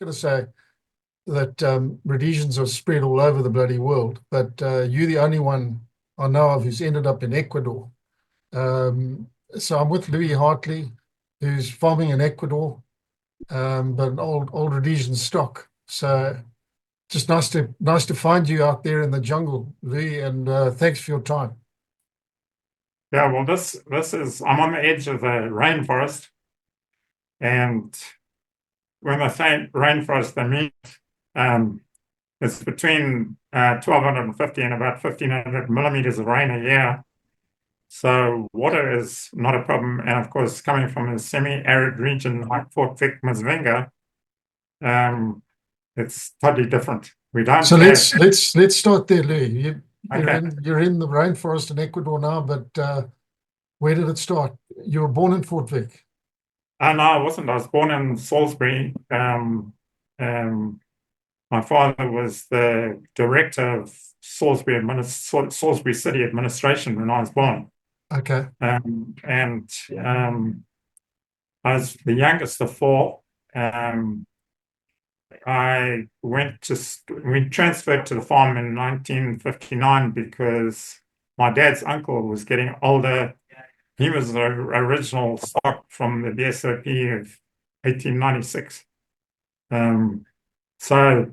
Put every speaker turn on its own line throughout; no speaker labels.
going to say that Rhodesians are spread all over the bloody world, but you're the only one I know of who's ended up in Ecuador. So I'm with Louis Hartley, who's farming in Ecuador, but an old Rhodesian stock. So just nice to find you out there in the jungle, Louis, and thanks for your time.
Yeah, well, this is I'm on the edge of the rainforest, and when I say rainforest, I mean um, it's between 1,250 and about 1,500 millimeters of rain a year. So water is not a problem, and of course, coming from a semi-arid region like Fort Vic, Mzvinga, um, it's totally different. We don't
So
have
let's start there, Louis. You're
okay.
in the rainforest in Ecuador now, but where did it start? You were born in Fort Vic.
No, I wasn't. I was born in Salisbury. Um, My father was the director of Salisbury City Administration when I was born.
Okay.
And I was the youngest of four. Um, we transferred to the farm in 1959 because my dad's uncle was getting older. He was the original stock from the BSOP of 1896. So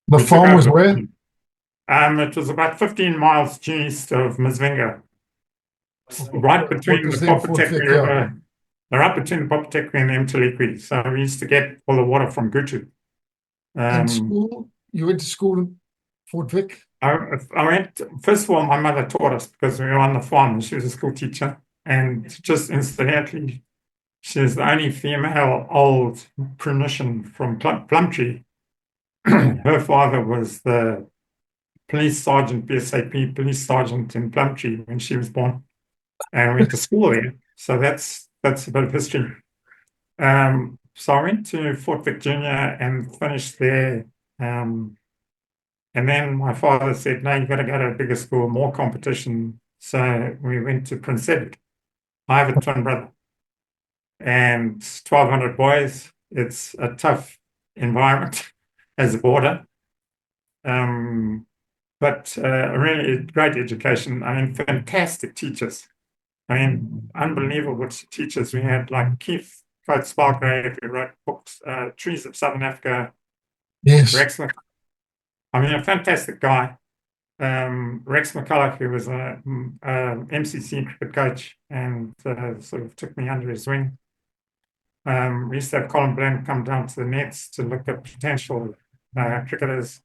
The
we took
farm
over
was
the
where?
farm. It was about 15 miles due east of Mzvinga, right
What
between the
was then Fort
Popotecki
Vic, yeah.
River, right between the Popotecki and the Mtiliqui. So we used to get all the water from Gutu.
And
Um,
school, you went to school in Fort Vic?
I went, first of all, my mother taught us because we were on the farm. She was a school teacher. And just incidentally, she was the only female old prenician from Plumtree. Her father was the police sergeant, BSAP police sergeant in Plumtree when she was born, and went to school there. So that's a bit of history. So I went to Fort Vic Junior and finished there. Um, and then my father said, "No, you've got to go to a bigger school, more competition." So we went to Prince Edward. I have a twin brother, and 1,200 boys. It's a tough environment as a boarder. Um, but really great education. I mean, fantastic teachers. I mean, unbelievable teachers. We had like Keith Coates Spargrave, who wrote books, Trees of Southern Africa,
Yes.
Rex, I mean, a fantastic guy. Rex McCulloch, who was a, MCC cricket coach and sort of took me under his wing. We used to have Colin Bland come down to the nets to look at potential cricketers.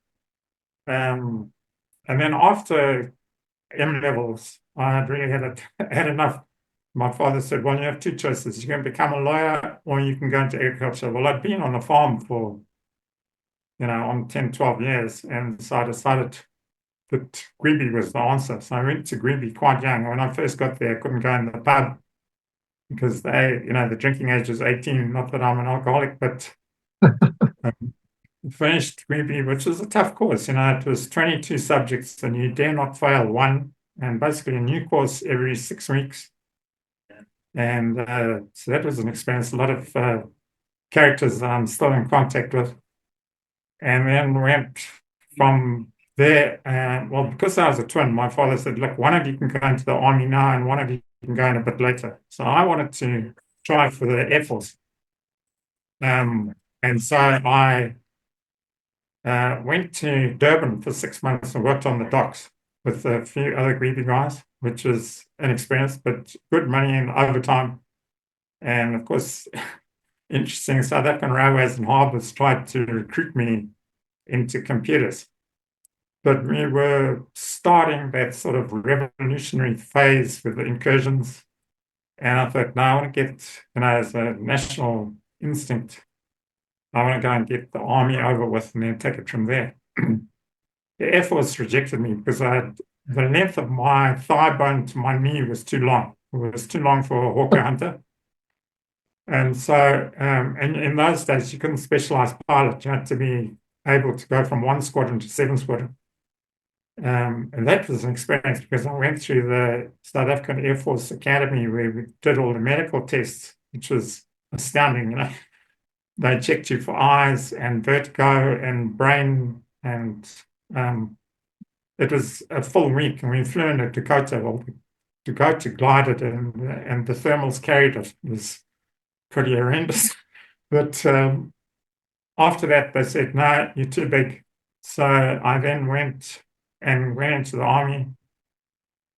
Um, and then after M levels, I had really had enough. My father said, "Well, you have two choices. You can become a lawyer or you can go into agriculture." Well, I'd been on the farm for, on 10, 12 years. And so I decided that Greeby was the answer. So I went to Greeby quite young. When I first got there, I couldn't go in the pub because the drinking age was 18. Not that I'm an alcoholic, but um, finished Greeby, which was a tough course. It was 22 subjects and you dare not fail one, and basically a new course every 6 weeks. And so that was an experience, a lot of characters that I'm still in contact with. And then went from there, well, because I was a twin, my father said, "Look, one of you can go into the army now and one of you can go in a bit later." So I wanted to try for the Air Force. And so I went to Durban for 6 months and worked on the docks with a few other greedy guys, which was an experience, but good money and overtime. And of course, interesting, South African Railways and Harbours tried to recruit me into computers. But we were starting that sort of revolutionary phase with the incursions. And I thought, no, I want to get, as a national instinct, I want to go and get the army over with and then take it from there. The Air Force rejected me because the length of my thigh bone to my knee was too long. It was too long for a hawker hunter. And so, and in those days, you couldn't specialize pilot. You had to be able to go from one squadron to seven squadron. And that was an experience because I went through the South African Air Force Academy where we did all the medical tests, which was astounding. they checked you for eyes and vertigo and brain, and it was a full week. And we flew into Dakota. Well, Dakota glided, and the thermals carried it. It was pretty horrendous. But after that, they said, no, you're too big. So I then went into the army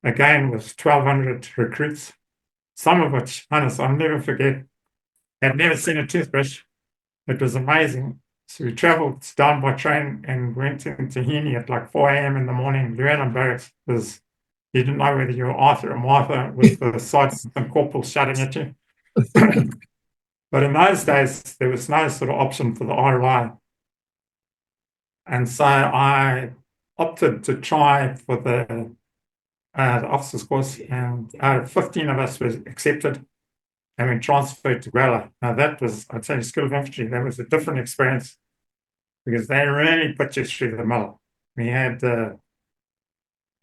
again with 1,200 recruits, some of which, honest, I'll never forget, had never seen a toothbrush. It was amazing. So we traveled down by train and went into Heaney at like 4 a.m. in the morning. Llewellyn Barracks was, you didn't know whether you were Arthur or Martha with the sergeants and corporals shouting at you. But in those days, there was no sort of option for the ROI. And so I opted to try for the officers course, and 15 of us were accepted, and we transferred to Guala. Now that was, I'd say, School of Infantry. That was a different experience because they really put you through the mill. We had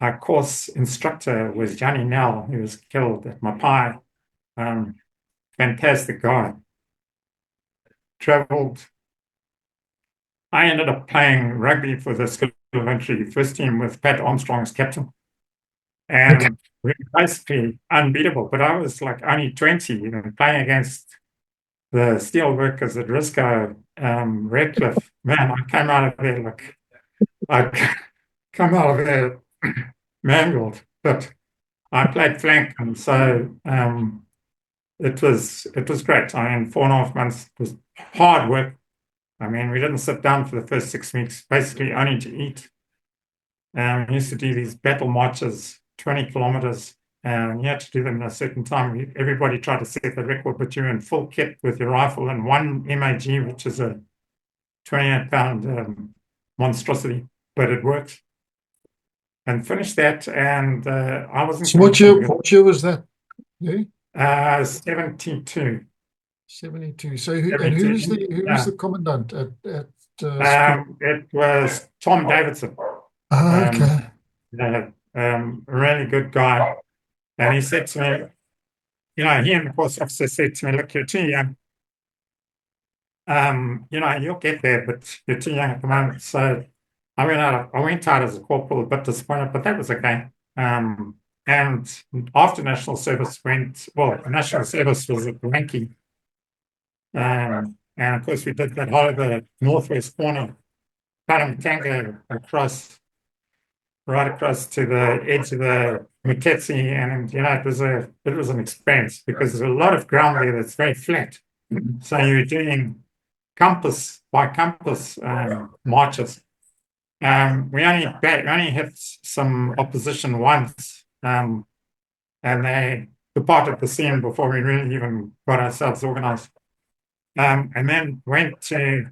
our course instructor was Johnny Nell, who was killed at Mapai. Fantastic guy. Traveled. I ended up playing rugby for the School of Infantry first team with Pat Armstrong as captain. And we were basically unbeatable. But I was like only 20, playing against the steel workers at Risco, Redcliffe. Man, I came out of there like I come out of there mangled. But I played flank, and so it was great. I mean, 4.5 months was hard work. I mean, we didn't sit down for the first 6 weeks, basically only to eat. We used to do these battle marches, 20 kilometers, and you had to do them at a certain time. Everybody tried to set the record, but you're in full kit with your rifle and one MAG, which is a 28-pound monstrosity, but it worked. And finished that, and I wasn't.
So what year was that?
Yeah? 72.
72. So who was the commandant at
it was Tom Davidson.
okay.
Really good guy. And he said to me, he and the course officer said to me, look, you're too young. You'll get there, but you're too young at the moment. So I went out as a corporal, a bit disappointed, but that was okay. And after national service national service was at Ranky. And of course we did that whole the northwest corner, Paramatanga right across to the edge of the Meketsi, and it was an experience because there's a lot of ground there that's very flat. So you're doing compass by compass marches. We only hit some opposition once, and they departed the scene before we really even got ourselves organized. And then went to,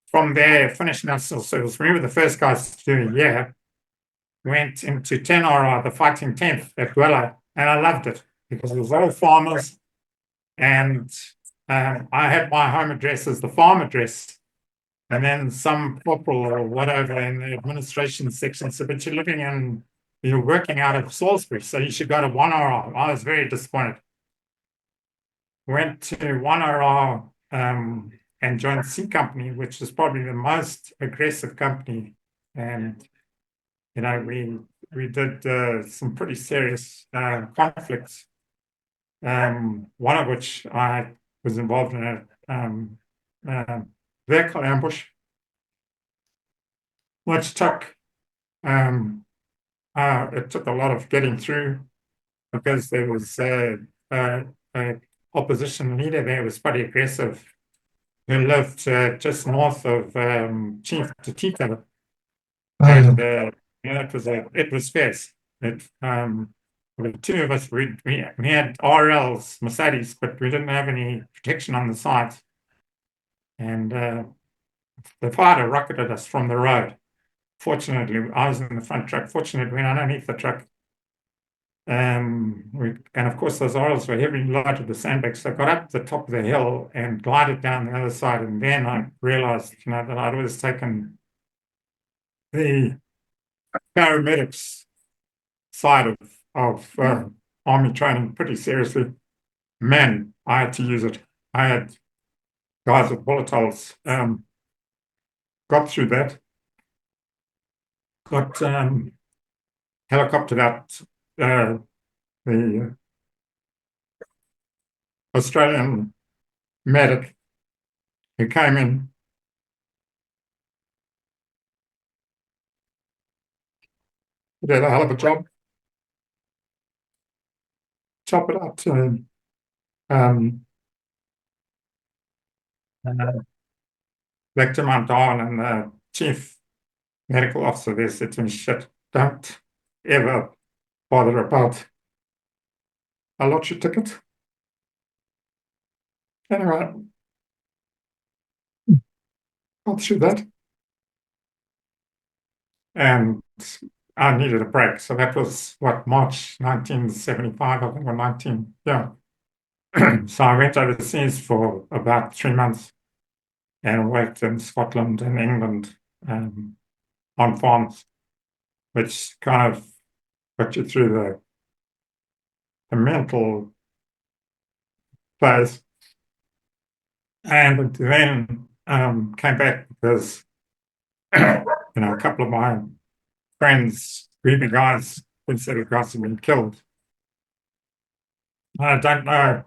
from there, finished national service. We were the first guys to do a year. Went into 10RR, the fighting 10th at Guala, and I loved it because it was all farmers. And I had my home address as the farm address. And then some corporal or whatever in the administration section said, but you're working out of Salisbury, so you should go to 1RR. I was very disappointed. Went to 1RR and joined C Company, which is probably the most aggressive company. And, we did some pretty serious conflicts, one of which I was involved in a vehicle ambush, which took it took a lot of getting through because there was a opposition leader there who was pretty aggressive, who lived just north of Chief Tito. And it was fierce. The two of us, we had RLs, Mercedes, but we didn't have any protection on the sides. And the fighter rocketed us from the road. Fortunately, I was in the front truck. Fortunately, we went underneath the truck. And of course, those RLs were heavily loaded with sandbags. So I got up to the top of the hill and glided down the other side. And then I realized, that I'd always taken the paramedics side of army training pretty seriously. Man, I had to use it. I had guys with bullet holes. Got through that. Got helicoptered out the Australian medic who came in. He did a hell of a job. Chop it up to back to Mount Darwin, and the chief medical officer there said to me, shit, don't ever bother about a lottery ticket. Anyway, got through that. And I needed a break. So that was what, March 1975, I think, or 19, yeah. So I went overseas for about 3 months and worked in Scotland and England on farms, which kind of put you through the mental phase. And then came back because a couple of my friends, rugby guys, considered guys had been killed. I don't know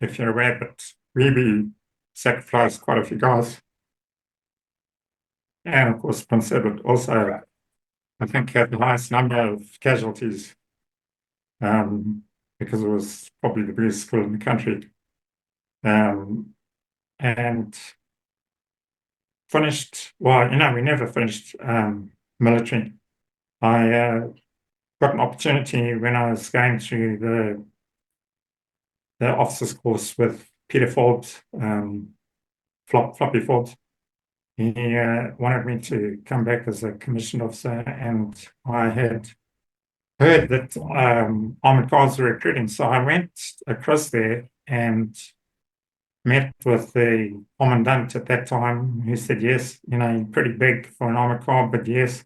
if you're aware, but rugby sacrificed quite a few guys. And of course, Prince Edward also, I think, had the highest number of casualties because it was probably the biggest school in the country. And finished, well, we never finished military. I got an opportunity when I was going through the officers course with Peter Forbes, Floppy Forbes. He wanted me to come back as a commissioned officer, and I had heard that armored cars were recruiting. So I went across there and met with the commandant at that time, who said, yes, you're pretty big for an armored car, but yes,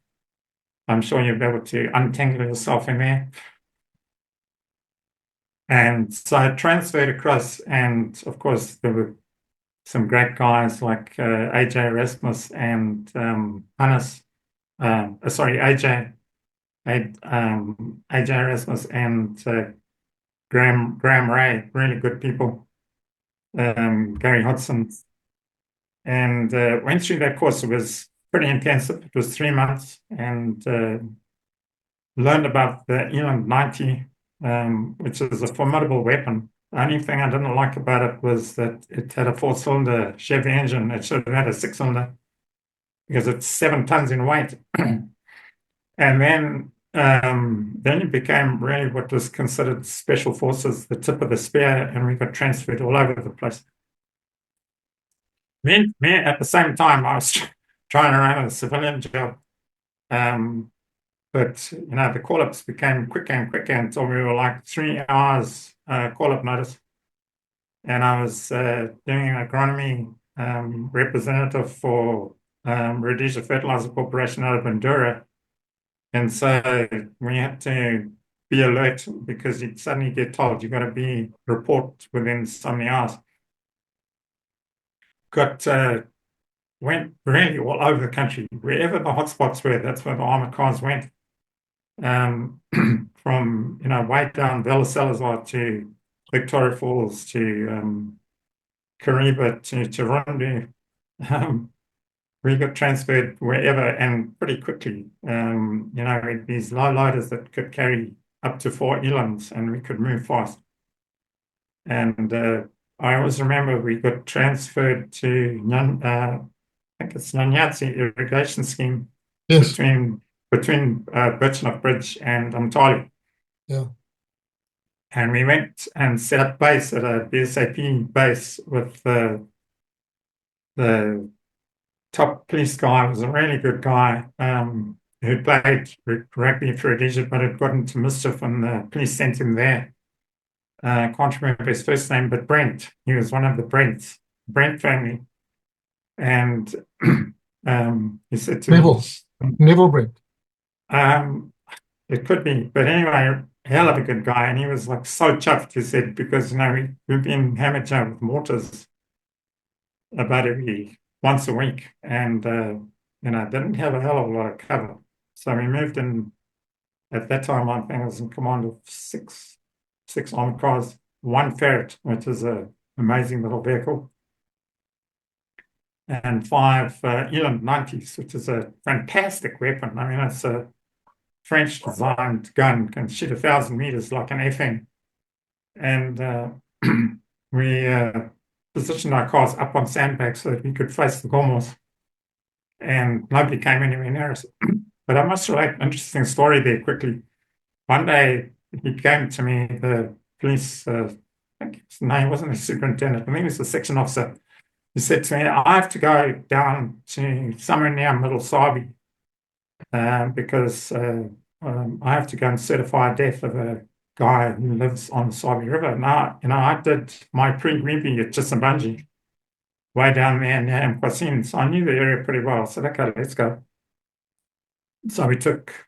I'm sure you'll be able to untangle yourself in there. And so I transferred across, and of course, there were some great guys like AJ Erasmus and Hannes, AJ Erasmus and Graham Ray, really good people. Gary Hodson, and went through that course. It was pretty intensive. It was 3 months, and learned about the Eland 90, which is a formidable weapon. The only thing I didn't like about it was that it had a 4-cylinder Chevy engine. It should have had a 6-cylinder because it's 7 tons in weight. And then it became really what was considered special forces, the tip of the spear, and we got transferred all over the place. Then, at the same time, I was trying to run a civilian job. But the call-ups became quicker and quicker until we were like 3 hours call-up notice. And I was doing an agronomy representative for Rhodesia Fertilizer Corporation out of Bandura. And so we had to be alert because you'd suddenly get told you've got to report within so many hours. Went really all over the country. Wherever the hotspots were, that's where the armored cars went. From way down Bella Salazar to Victoria Falls to Kariba to Rundu. We got transferred wherever and pretty quickly. These low loaders that could carry up to 4 elands, and we could move fast. And I always remember we got transferred to I think it's Nyanyatsi irrigation scheme.
Yes.
Between Birchnough Bridge and Umtali.
Yeah.
And we went and set up base at a BSAP base with the top police guy. Was a really good guy who played rugby for Rhodesia, but had got into mischief, and the police sent him there. Can't remember his first name, but Brent. He was one of the Brent family. And he said to me,
Neville Brent.
It could be, but anyway, hell of a good guy, and he was like so chuffed. He said, because we've been hammered down with mortars about every once a week, and didn't have a hell of a lot of cover. So we moved in. At that time, I think I was in command of six armored cars, one Ferret, which is a amazing little vehicle, and five Eland 90s, which is a fantastic weapon. I mean, it's a French designed gun, can shoot 1,000 meters like an FN. And we positioned our cars up on sandbags so that we could face the Gomos, and nobody came anywhere near us. But I must relate an interesting story there quickly. One day he came to me, the police, I think his name wasn't a superintendent, I think he was a section officer. He said to me, I have to go down to somewhere near Middle Sabi because I have to go and certify a death of a guy who lives on the Sabi River. Now, I did my pre-rugby at Chisambanji, way down there near Mkwasin, so I knew the area pretty well. I said, okay, let's go. So we took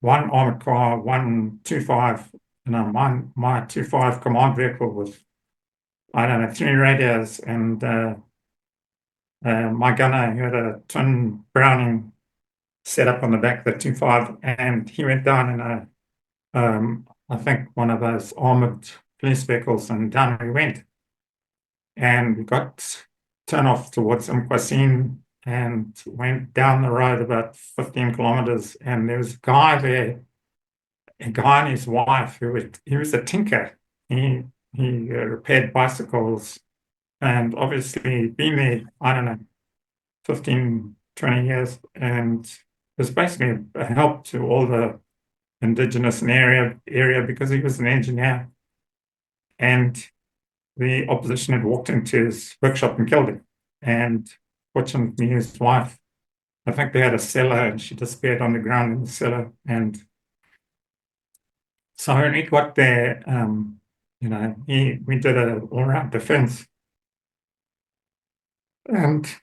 one armored car, one 2.5, my 2.5 command vehicle was, I don't know, 3 radios, and my gunner, who had a twin Browning set up on the back of the 2.5, and he went down in I think one of those armored police vehicles, and down we went. And we got turned off towards Mkwasin and went down the road about 15 kilometers, and there was a guy there, a guy and his wife he was a tinker. He repaired bicycles, and obviously been there, I don't know, 15, 20 years, and was basically a help to all the indigenous area because he was an engineer, and the opposition had walked into his workshop and killed him. And fortunately, his wife, I think they had a cellar, and she disappeared on the ground in the cellar. And so when we got there, we did an all-round defense. And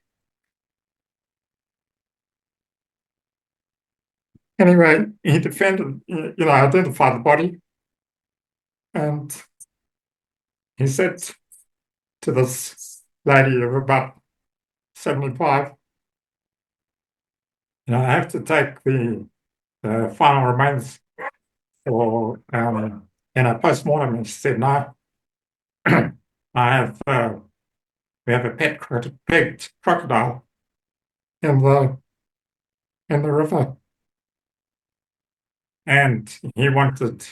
anyway, he defended, identified the body. And he said to this lady of about 75, I have to take the final remains for post-mortem. And she said, no, I have we have a pet crocodile in the river, and he wanted,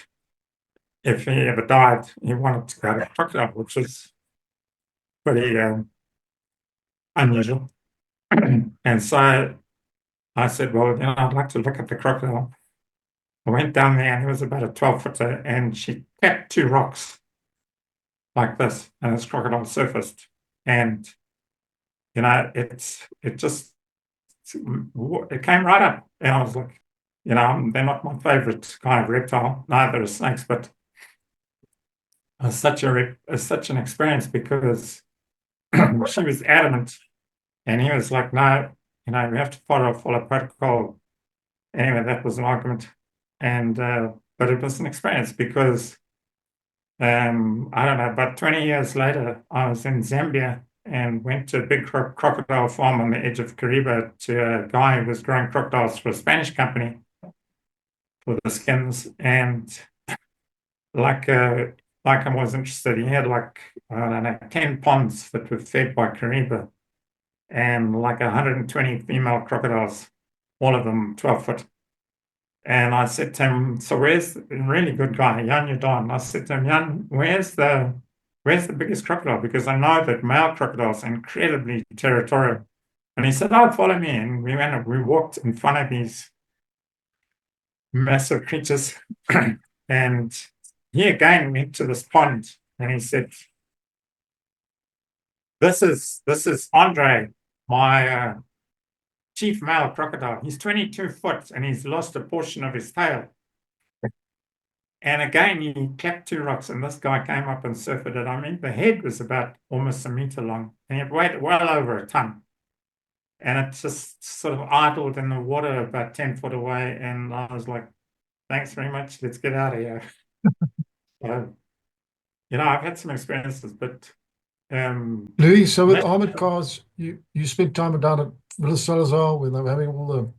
if he ever died, he wanted to go to crocodile, which is pretty unusual. And so I said, well, I'd like to look at the crocodile. I went down there, and it was about a 12-footer, and she tapped two rocks like this, and this crocodile surfaced. And it came right up, and I was like, they're not my favorite kind of reptile. Neither are snakes, but it's such an experience because she was adamant, and he was like, no, we have to follow protocol. Anyway, that was an argument, and but it was an experience because I don't know, about 20 years later, I was in Zambia and went to a big crocodile farm on the edge of Kariba to a guy who was growing crocodiles for a Spanish company for the skins. And like I was interested, he had like, I don't know, 10 ponds that were fed by Kariba and like 120 female crocodiles, all of them 12 foot. And I said to him, so where's a really good guy, Jan Yadon? I said to him, Jan, where's the biggest crocodile? Because I know that male crocodiles are incredibly territorial. And he said, oh, follow me. And we walked in front of these massive creatures. And he again went to this pond, and he said, this is Andre, my chief male crocodile. He's 22 foot, and he's lost a portion of his tail. And again, he clapped two rocks, and this guy came up and surfed it. I mean, the head was about almost a meter long, and it weighed well over a ton. And it just sort of idled in the water about 10 foot away. And I was like, thanks very much. Let's get out of here. So, I've had some experiences, but
Louis, so with
ma-
armored cars, you spent time down at Villa Salazar when they were having all the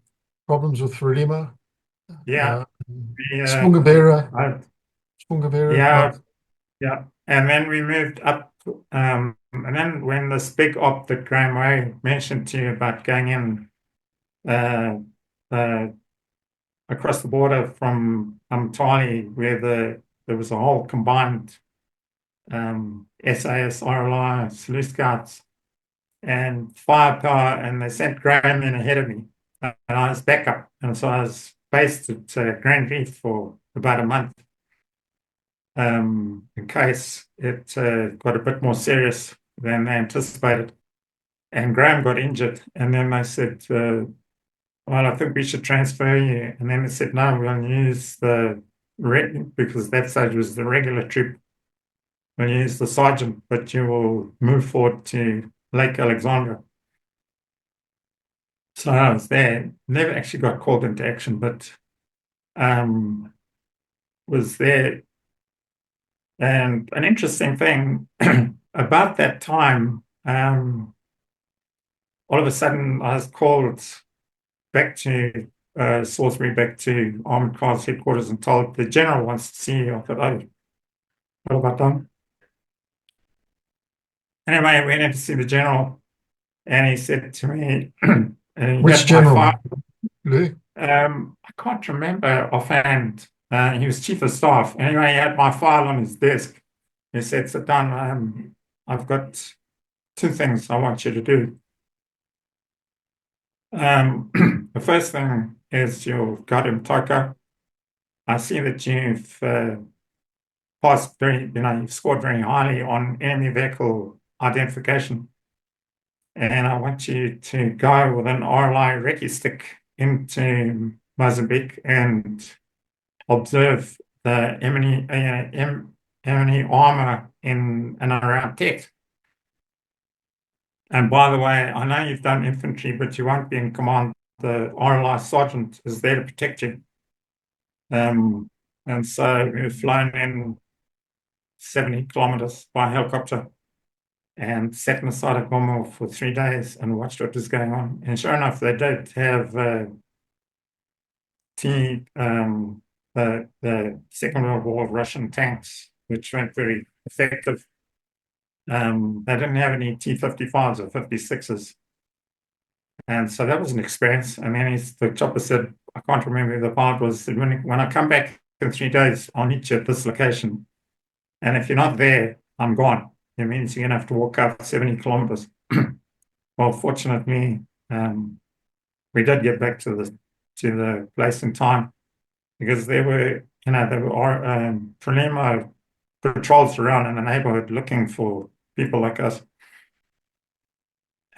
problems with Frelimo,
yeah,
uh,
we, I,
Spongavera,
yeah,
right?
yeah. And then we moved up, and then when this big op that Graham Way mentioned to you about going in uh, uh, across the border from Hartley, where there was a whole combined SAS, RLI, Salute Scouts, and firepower, and they sent Graham in ahead of me, and I was backup, and so I was based at Grand Reef for about a month, in case it got a bit more serious than they anticipated. And Graham got injured, and then they said, "Well, I think we should transfer you." And then they said, "No, we'll use because that stage was the regular troop. We'll use the sergeant, but you will move forward to Lake Alexandra." So I was there, never actually got called into action, but um, was there. And an interesting thing about that time, all of a sudden I was called back to Salisbury, back to Armored Cars headquarters, and told the general wants to see you. I thought, oh, what have I done? Anyway, I went in to see the general, and he said to me, he
Which
had my file.
general, Louis?
I can't remember offhand. He was chief of staff. Anyway, he had my file on his desk. He said, "Sit down. I've got two things I want you to do. The first thing is you've got him, Toka. I see that you've you've scored very highly on enemy vehicle identification. And I want you to go with an RLI recce stick into Mozambique and observe the enemy armor in and around Capt. And by the way, I know you've done infantry, but you won't be in command. The RLI sergeant is there to protect you." And so we've flown in 70 kilometers by helicopter and sat in the side of Gomo for 3 days and watched what was going on. And sure enough, they did have T the Second World War Russian tanks, which weren't very effective. They didn't have any T-55s or 56s. And so that was an experience. And then the chopper said, I can't remember who the pilot was, said, when I come back in 3 days, I'll meet you at this location. And if you're not there, I'm gone. It means you're going to have to walk out 70 kilometers. Well, fortunately, we did get back to the place in time because there were Frelimo patrols around in the neighborhood looking for people like us.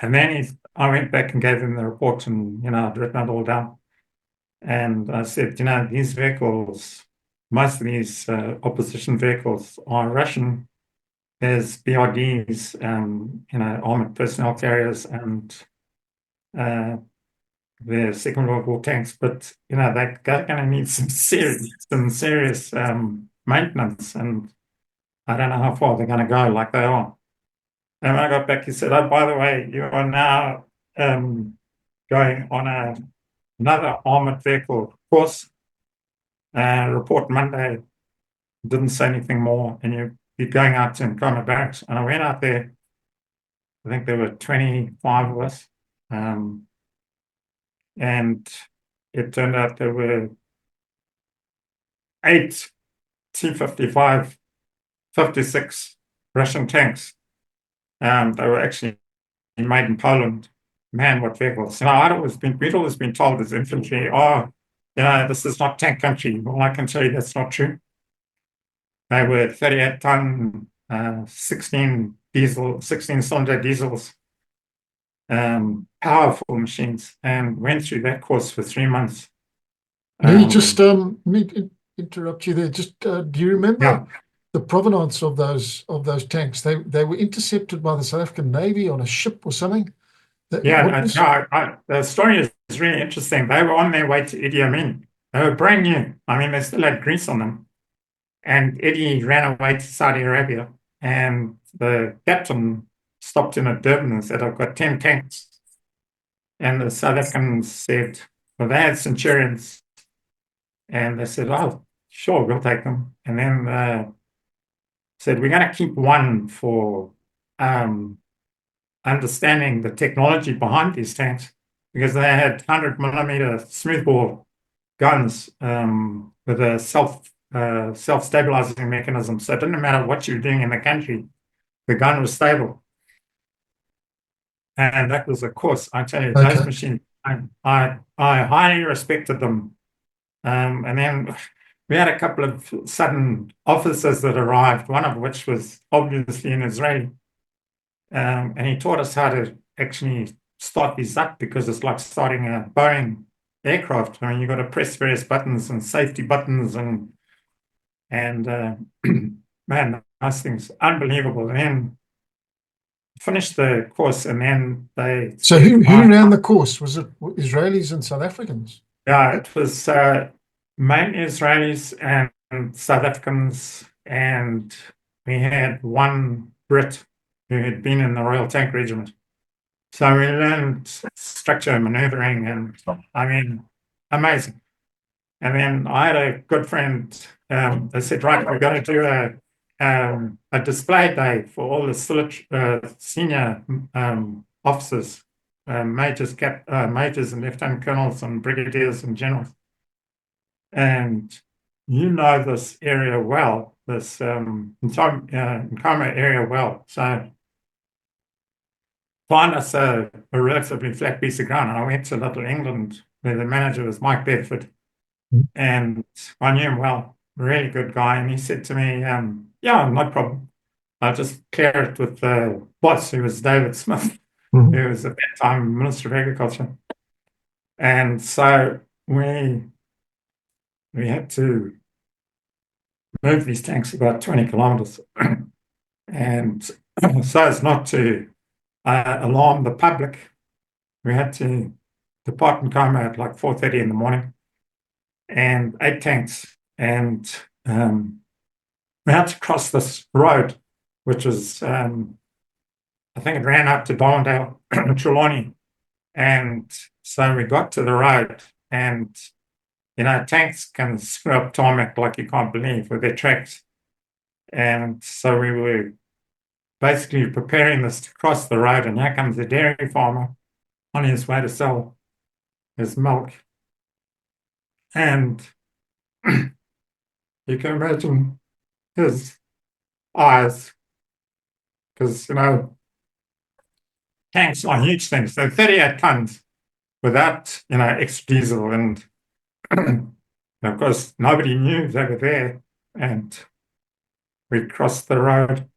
And then I went back and gave him the report, and I'd written it all down. And I said, these vehicles, most of these opposition vehicles are Russian as BRDs, armored personnel carriers, and the Second World War tanks. But they're going to need some serious maintenance, and I don't know how far they're going to go like they are. And when I got back, he said, "Oh, by the way, you are now going on another armored vehicle course. Report Monday." Didn't say anything more, and you're going out to Nkoma Barracks. And I went out there. I think there were 25 of us, and it turned out there were 8 T-55, 56 Russian tanks. They were actually made in Poland. Man, what vehicles! We'd always been told as infantry, this is not tank country. Well, I can tell you that's not true. They were 38-ton, 16-cylinder diesels, powerful machines, and went through that course for 3 months.
Louis, just let me interrupt you there. Just do you remember
Yeah,
the provenance of those tanks? They were intercepted by the South African Navy on a ship or something.
yeah. The story is really interesting. They were on their way to Idi Amin. They were brand new. I mean, they still had grease on them. And Eddie ran away to Saudi Arabia. and the captain stopped in at Durban and said, I've got 10 tanks. And the South Africans said, well, they had Centurions. And they said, oh, sure, we'll take them. And then said, we're going to keep one for understanding the technology behind these tanks, because they had 100 millimeter smoothbore guns with a self-stabilizing mechanism. So it didn't matter what you were doing in the country, the gun was stable. And that was, of course, I tell you, those machines, I highly respected them. And then we had a couple of sudden officers that arrived, one of which was obviously an Israeli. And he taught us how to actually start these up, because it's like starting a Boeing aircraft. I mean, you've got to press various buttons and safety buttons and man, those things, unbelievable. And then finished the course, and then they...
So who ran the course? Was it Israelis and South Africans?
Yeah, it was mainly Israelis and South Africans, and we had one Brit who had been in the Royal Tank Regiment. So we learned structure, maneuvering, and I mean, amazing. And then I had a good friend. They said, right, we're going to do a display day for all the senior officers, majors, majors and lieutenant colonels and brigadiers and generals. And you know this area well, this Nkama area well. So find us a relatively flat piece of ground. And I went to Little England, where the manager was Mike Bedford. And I knew him well, really good guy. And he said to me, yeah, no problem. I'll just clear it with the boss, who was David Smith, who was at that time Minister of Agriculture. And so we had to move these tanks about 20 kilometers. And so as not to alarm the public, we had to depart and come at like 4:30 in the morning, and 8 tanks. And we had to cross this road, which was, I think it ran up to Darndale, Trelawney. And so we got to the road, and, you know, tanks can screw up tarmac like you can't believe with their tracks. And so we were basically preparing this to cross the road, and here comes a dairy farmer on his way to sell his milk. And you can imagine his eyes, because, you know, tanks are huge things. They're 38 tons without, you know, extra diesel. And of course, nobody knew they were there. And we crossed the road,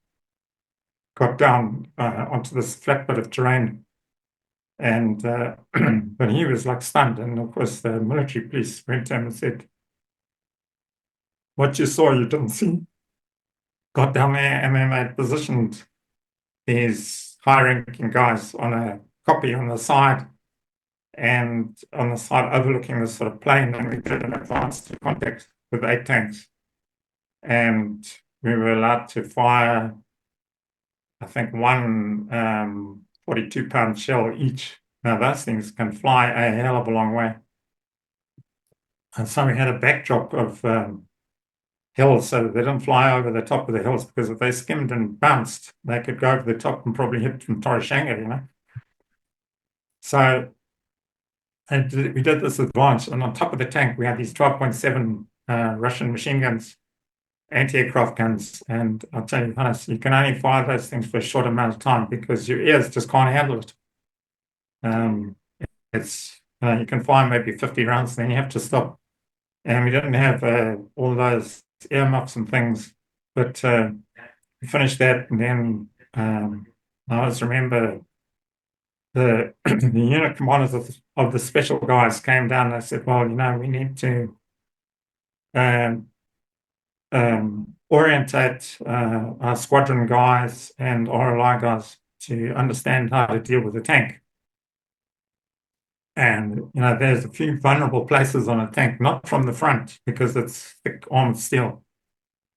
got down onto this flat bit of terrain. And but he was like stunned. And of course, the military police went to him and said, what you saw, you didn't see. Got down there, and then they positioned these high-ranking guys on a copy on the side, and on the side overlooking this sort of plain, and we did an advance contact with 8 tanks. And we were allowed to fire, I think, one 42-pound shell each. Now, those things can fly a hell of a long way. And so we had a backdrop of hills, so they didn't fly over the top of the hills, because if they skimmed and bounced, they could go over the top and probably hit from Torishanga, you know. So we did this advance, and on top of the tank, we had these 12.7 Russian machine guns, anti-aircraft guns. And I'll tell you, Hannes, you can only fire those things for a short amount of time, because your ears just can't handle it. It's you can fire maybe 50 rounds, then you have to stop. And we didn't have all those earmuffs and things, but we finished that. And then I always remember the unit commanders of the special guys came down and they said, well, you know, we need to orientate our squadron guys and RLI guys to understand how to deal with a tank. And, you know, there's a few vulnerable places on a tank, not from the front, because it's thick armored steel,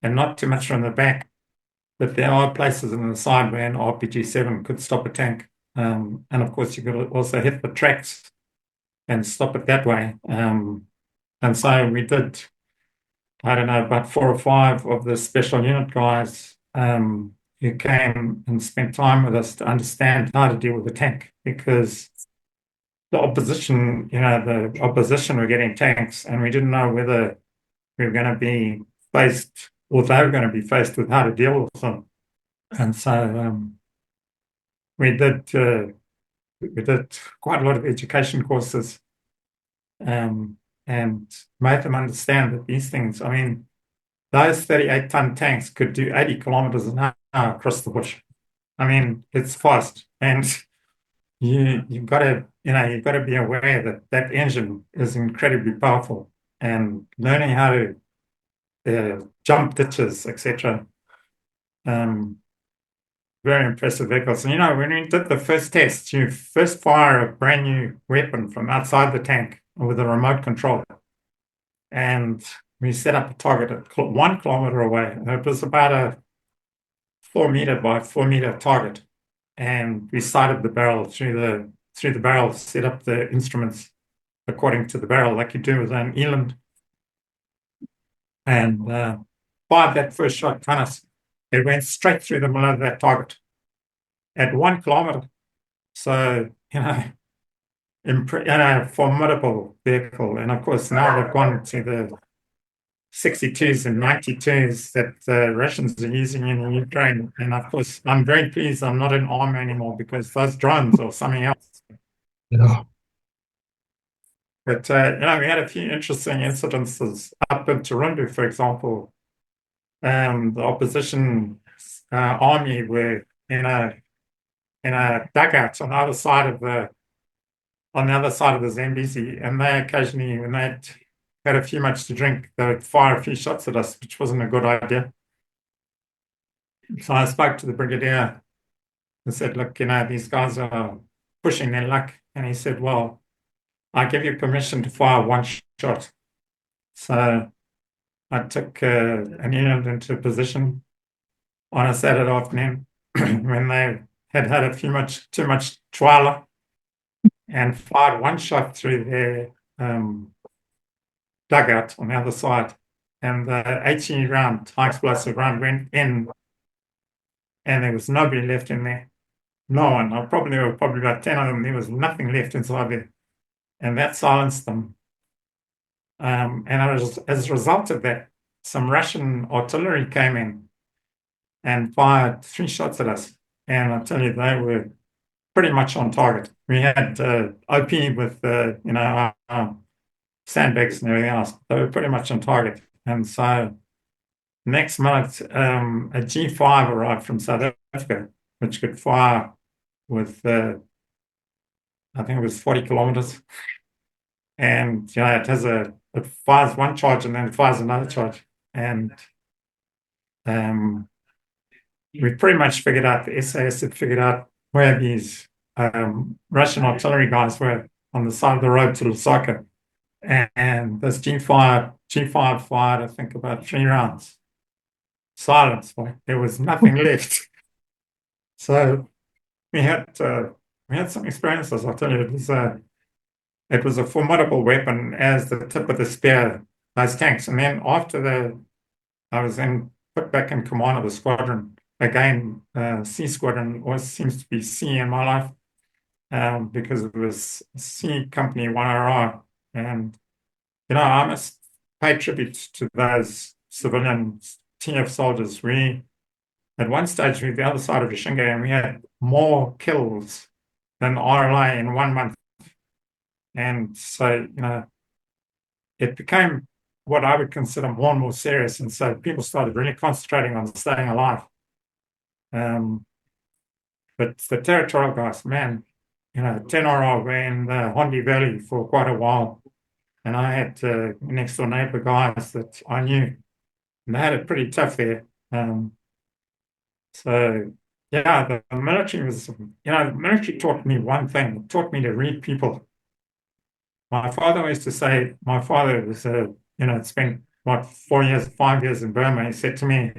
and not too much from the back, but there are places on the side where an RPG-7 could stop a tank. And of course, you could also hit the tracks and stop it that way. And so we did, I don't know, about 4 or 5 of the special unit guys who came and spent time with us to understand how to deal with the tank, because the opposition, the opposition were getting tanks, and we didn't know whether we were going to be faced, or they were going to be faced with how to deal with them. And so we did quite a lot of education courses, and made them understand that these things, I mean, those 38-ton tanks could do 80 kilometers an hour across the bush. I mean, it's fast, and you've got to be aware that that engine is incredibly powerful, and learning how to jump ditches, etc. Very impressive vehicles. And when we did the first test, you first fire a brand new weapon from outside the tank with a remote control. And we set up a target at 1 kilometer away. And it was about a 4-meter by 4-meter target. And we sighted the barrel through the barrel, set up the instruments according to the barrel, like you do with an eland. And fired that first shot, it went straight through the middle of that target at 1 kilometer. So, formidable vehicle. And of course, now they've gone to the 62s and 92s that the Russians are using in Ukraine. And of course, I'm very pleased I'm not in army anymore, because those drones or something else.
Yeah.
But, we had a few interesting incidences up in Toronto, for example. The opposition army were in a dugout on the other side of the Zambezi, and they occasionally, when they had a few much to drink, they would fire a few shots at us, which wasn't a good idea. So I spoke to the brigadier and said, look, these guys are pushing their luck. And he said, well, I give you permission to fire 1 shot. So I took an unit into position on a Saturday afternoon when they had had too much twala, and fired 1 shot through their dugout on the other side. And the 80 round, high explosive round, went in, and there was nobody left in there. No one. There were probably about 10 of them. There was nothing left inside there. And that silenced them. And as a result of that, some Russian artillery came in and fired 3 shots at us. And I tell you, they were pretty much on target. We had OP with sandbags and everything else. They were pretty much on target. And so next month, a G5 arrived from South Africa, which could fire with, I think it was 40 kilometers. And it fires 1 charge and then it fires another charge. And we pretty much figured out, the SAS had figured out where these Russian artillery guys were on the side of the road to Lusaka. And this G5 fired, I think, about 3 rounds. Silence. There was nothing left. So we had some experiences. I'll tell you, it was a formidable weapon as the tip of the spear, those tanks. And then after I was then put back in command of the squadron again. C squadron always seems to be C in my life, because it was C Company 1RR. And I must pay tribute to those civilian TF soldiers. At one stage, we were the other side of Ishinga, and we had more kills than RLA in 1 month. And so, it became what I would consider more and more serious. And so people started really concentrating on staying alive. But the territorial guys, man, 10RR were in the Hondi Valley for quite a while. And I had next door neighbor guys that I knew, and they had it pretty tough there. So, yeah, the military the military taught me one thing. It taught me to read people. My father used to say, my father was, spent, 5 years in Burma. He said to me,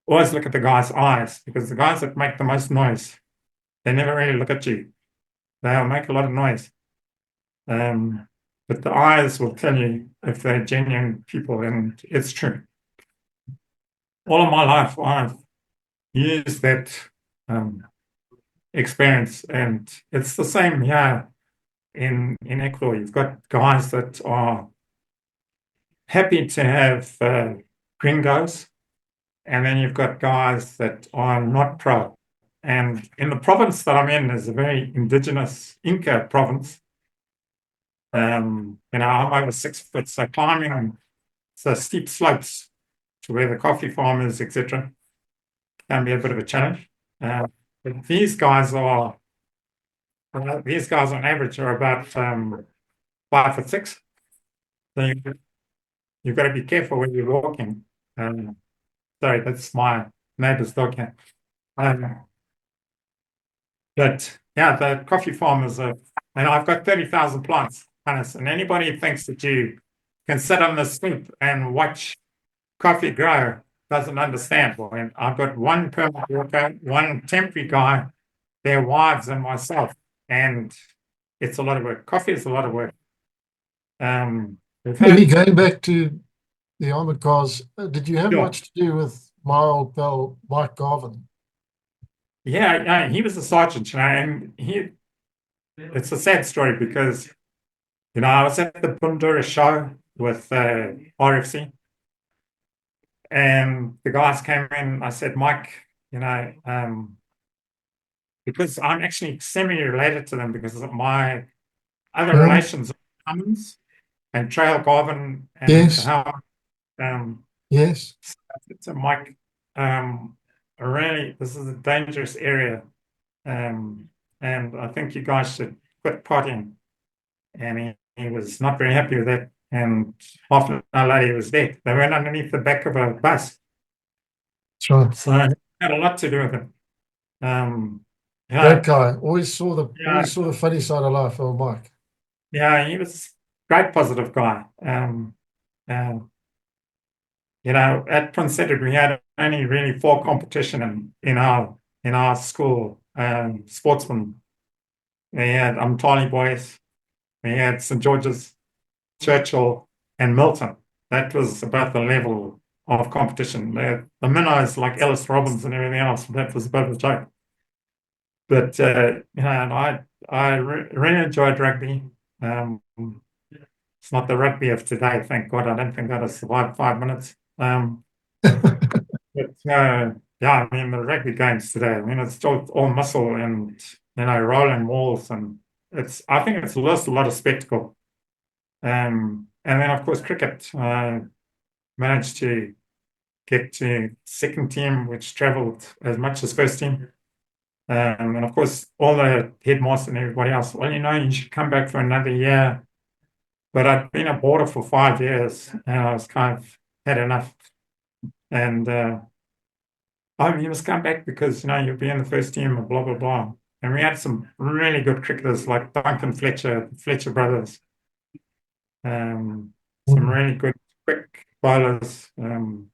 always look at the guy's eyes, because the guys that make the most noise, they never really look at you. They'll make a lot of noise. But the eyes will tell you if they're genuine people, and it's true. All of my life, I've used that experience, and it's the same here in Ecuador. You've got guys that are happy to have gringos, and then you've got guys that are not pro. And in the province that I'm in is a very indigenous Inca province. I'm over 6 foot, so climbing the steep slopes to where the coffee farm is, etc., can be a bit of a challenge. But these guys on average are about 5'6". So you've got to be careful when you're walking. Sorry, that's my neighbor's dog here. But yeah, the coffee farm and I've got 30,000 plants, and anybody who thinks that you can sit on the stoop and watch coffee grow doesn't understand. And I've got one permanent worker, one temporary guy, their wives, and myself, and it's a lot of work. Coffee is a lot of work.
Maybe going back to the armored cars, did you have
Sure.
much to do with my old pal Mike Garvin?
Yeah, he was a sergeant, and it's a sad story because, I was at the Bundura show with RFC, and the guys came in. I said, Mike, because I'm actually semi-related to them because of my other relations, Cummins and Trail Garvin and
Yes.
how.
Yes.
So Mike, really, this is a dangerous area, and I think you guys should quit partying. And he was not very happy with that. And half an hour later, he was dead. They went underneath the back of a bus.
Sure.
So it had a lot to do with it.
Great guy. Always saw the
Yeah.
funny side of life, old Mike.
Yeah, he was a great positive guy. At Prince Edward, we had only really 4 competition in our school, sportsmen. We had Umtali boys, we had St. George's, Churchill, and Milton. That was about the level of competition. The minnows like Ellis Robbins and everything else, that was a bit of a joke. But and I really enjoyed rugby. It's not the rugby of today, thank God. I don't think that has survived 5 minutes. But yeah, I mean the rugby games today. I mean it's still all muscle and rolling walls, and I think it's lost a lot of spectacle. And then of course cricket. Managed to get to second team, which travelled as much as first team. And of course, all the headmaster and everybody else, well, you should come back for another year. But I'd been a boarder for 5 years, and I was kind of had enough. And you must come back because you'll be in the first team, and blah blah blah. And we had some really good cricketers like Duncan Fletcher, Fletcher brothers. Some really good quick bowlers. Ian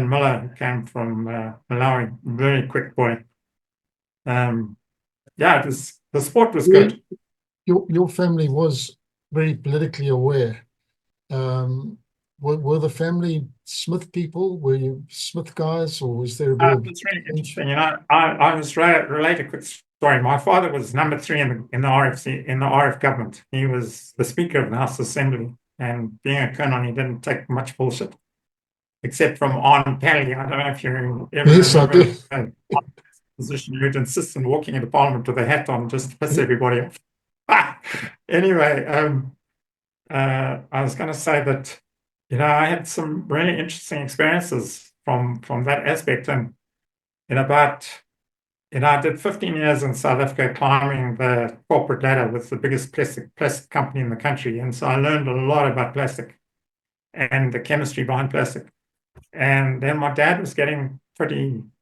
Miller, who came from Malawi, very quick boy. The sport was good.
Your family was very politically aware. Were the family Smith people? Were you Smith guys, or was there a bit of?
It's really interesting. I was relate a quick story. My father was number 3 in the RFC in the RF government. He was the Speaker of the House Assembly, and being a colonel, he didn't take much bullshit, except from Arn Pally. I don't know if you ever
Yes, I do.
Position you'd insist on walking into Parliament with a hat on just to piss everybody off. Anyway, I was going to say that I had some really interesting experiences from that aspect, and I did 15 years in South Africa climbing the corporate ladder with the biggest plastic company in the country, and so I learned a lot about plastic and the chemistry behind plastic. And then my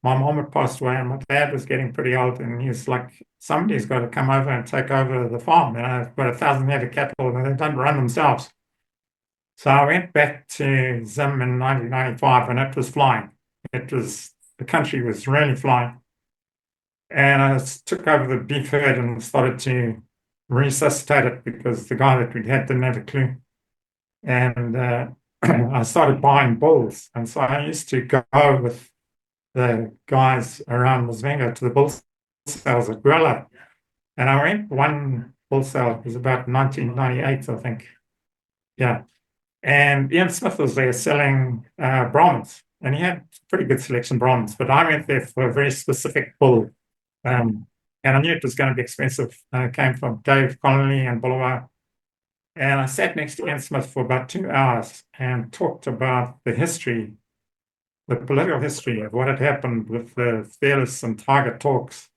mom had passed away, and my dad was getting pretty old, and he was like, somebody's got to come over and take over the farm. I've got 1,000 head of cattle, and they don't run themselves. So I went back to Zim in 1995, and it was flying. It was the country was really flying. And I took over the beef herd and started to resuscitate it because the guy that we had didn't have a clue. And I started buying bulls. And so I used to go with the guys around Mzvenga to the bull sales at Gwala. And I went one bull sale, it was about 1998, I think. Yeah. And Ian Smith was there selling Brahmins. And he had pretty good selection Brahmins. But I went there for a very specific bull. And I knew it was going to be expensive. It came from Dave Connolly and Bulawayo. And I sat next to Ian Smith for about 2 hours and talked about the history, the political history of what had happened with the Fearless and Tiger talks.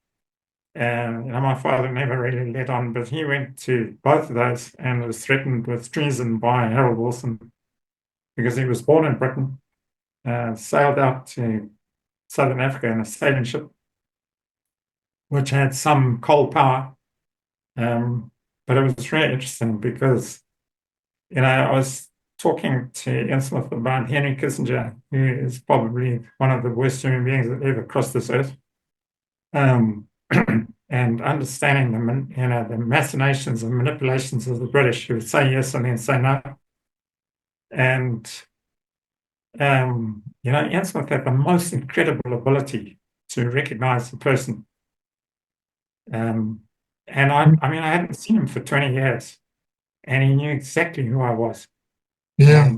And my father never really let on, but he went to both of those and was threatened with treason by Harold Wilson because he was born in Britain, sailed out to Southern Africa in a sailing ship, which had some coal power. But it was really interesting because, I was talking to Ian Smith about Henry Kissinger, who is probably one of the worst human beings that ever crossed this earth. And understanding the machinations and manipulations of the British, who would say yes and then say no. And, Ian Smith had the most incredible ability to recognize the person. And I hadn't seen him for 20 years, and he knew exactly who I was.
Yeah.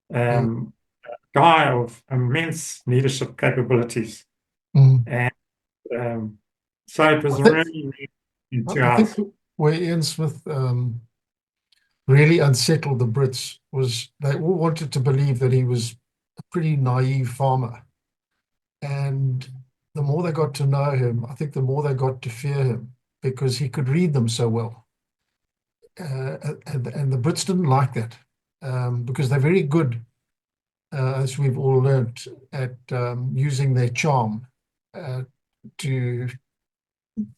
And guy of immense leadership capabilities.
Mm.
And so it was really in 2
I
hours.
think where Ian Smith really unsettled the Brits was they all wanted to believe that he was a pretty naive farmer. And the more they got to know him, I think the more they got to fear him because he could read them so well. And the Brits didn't like that because they're very good, as we've all learned, at using their charm to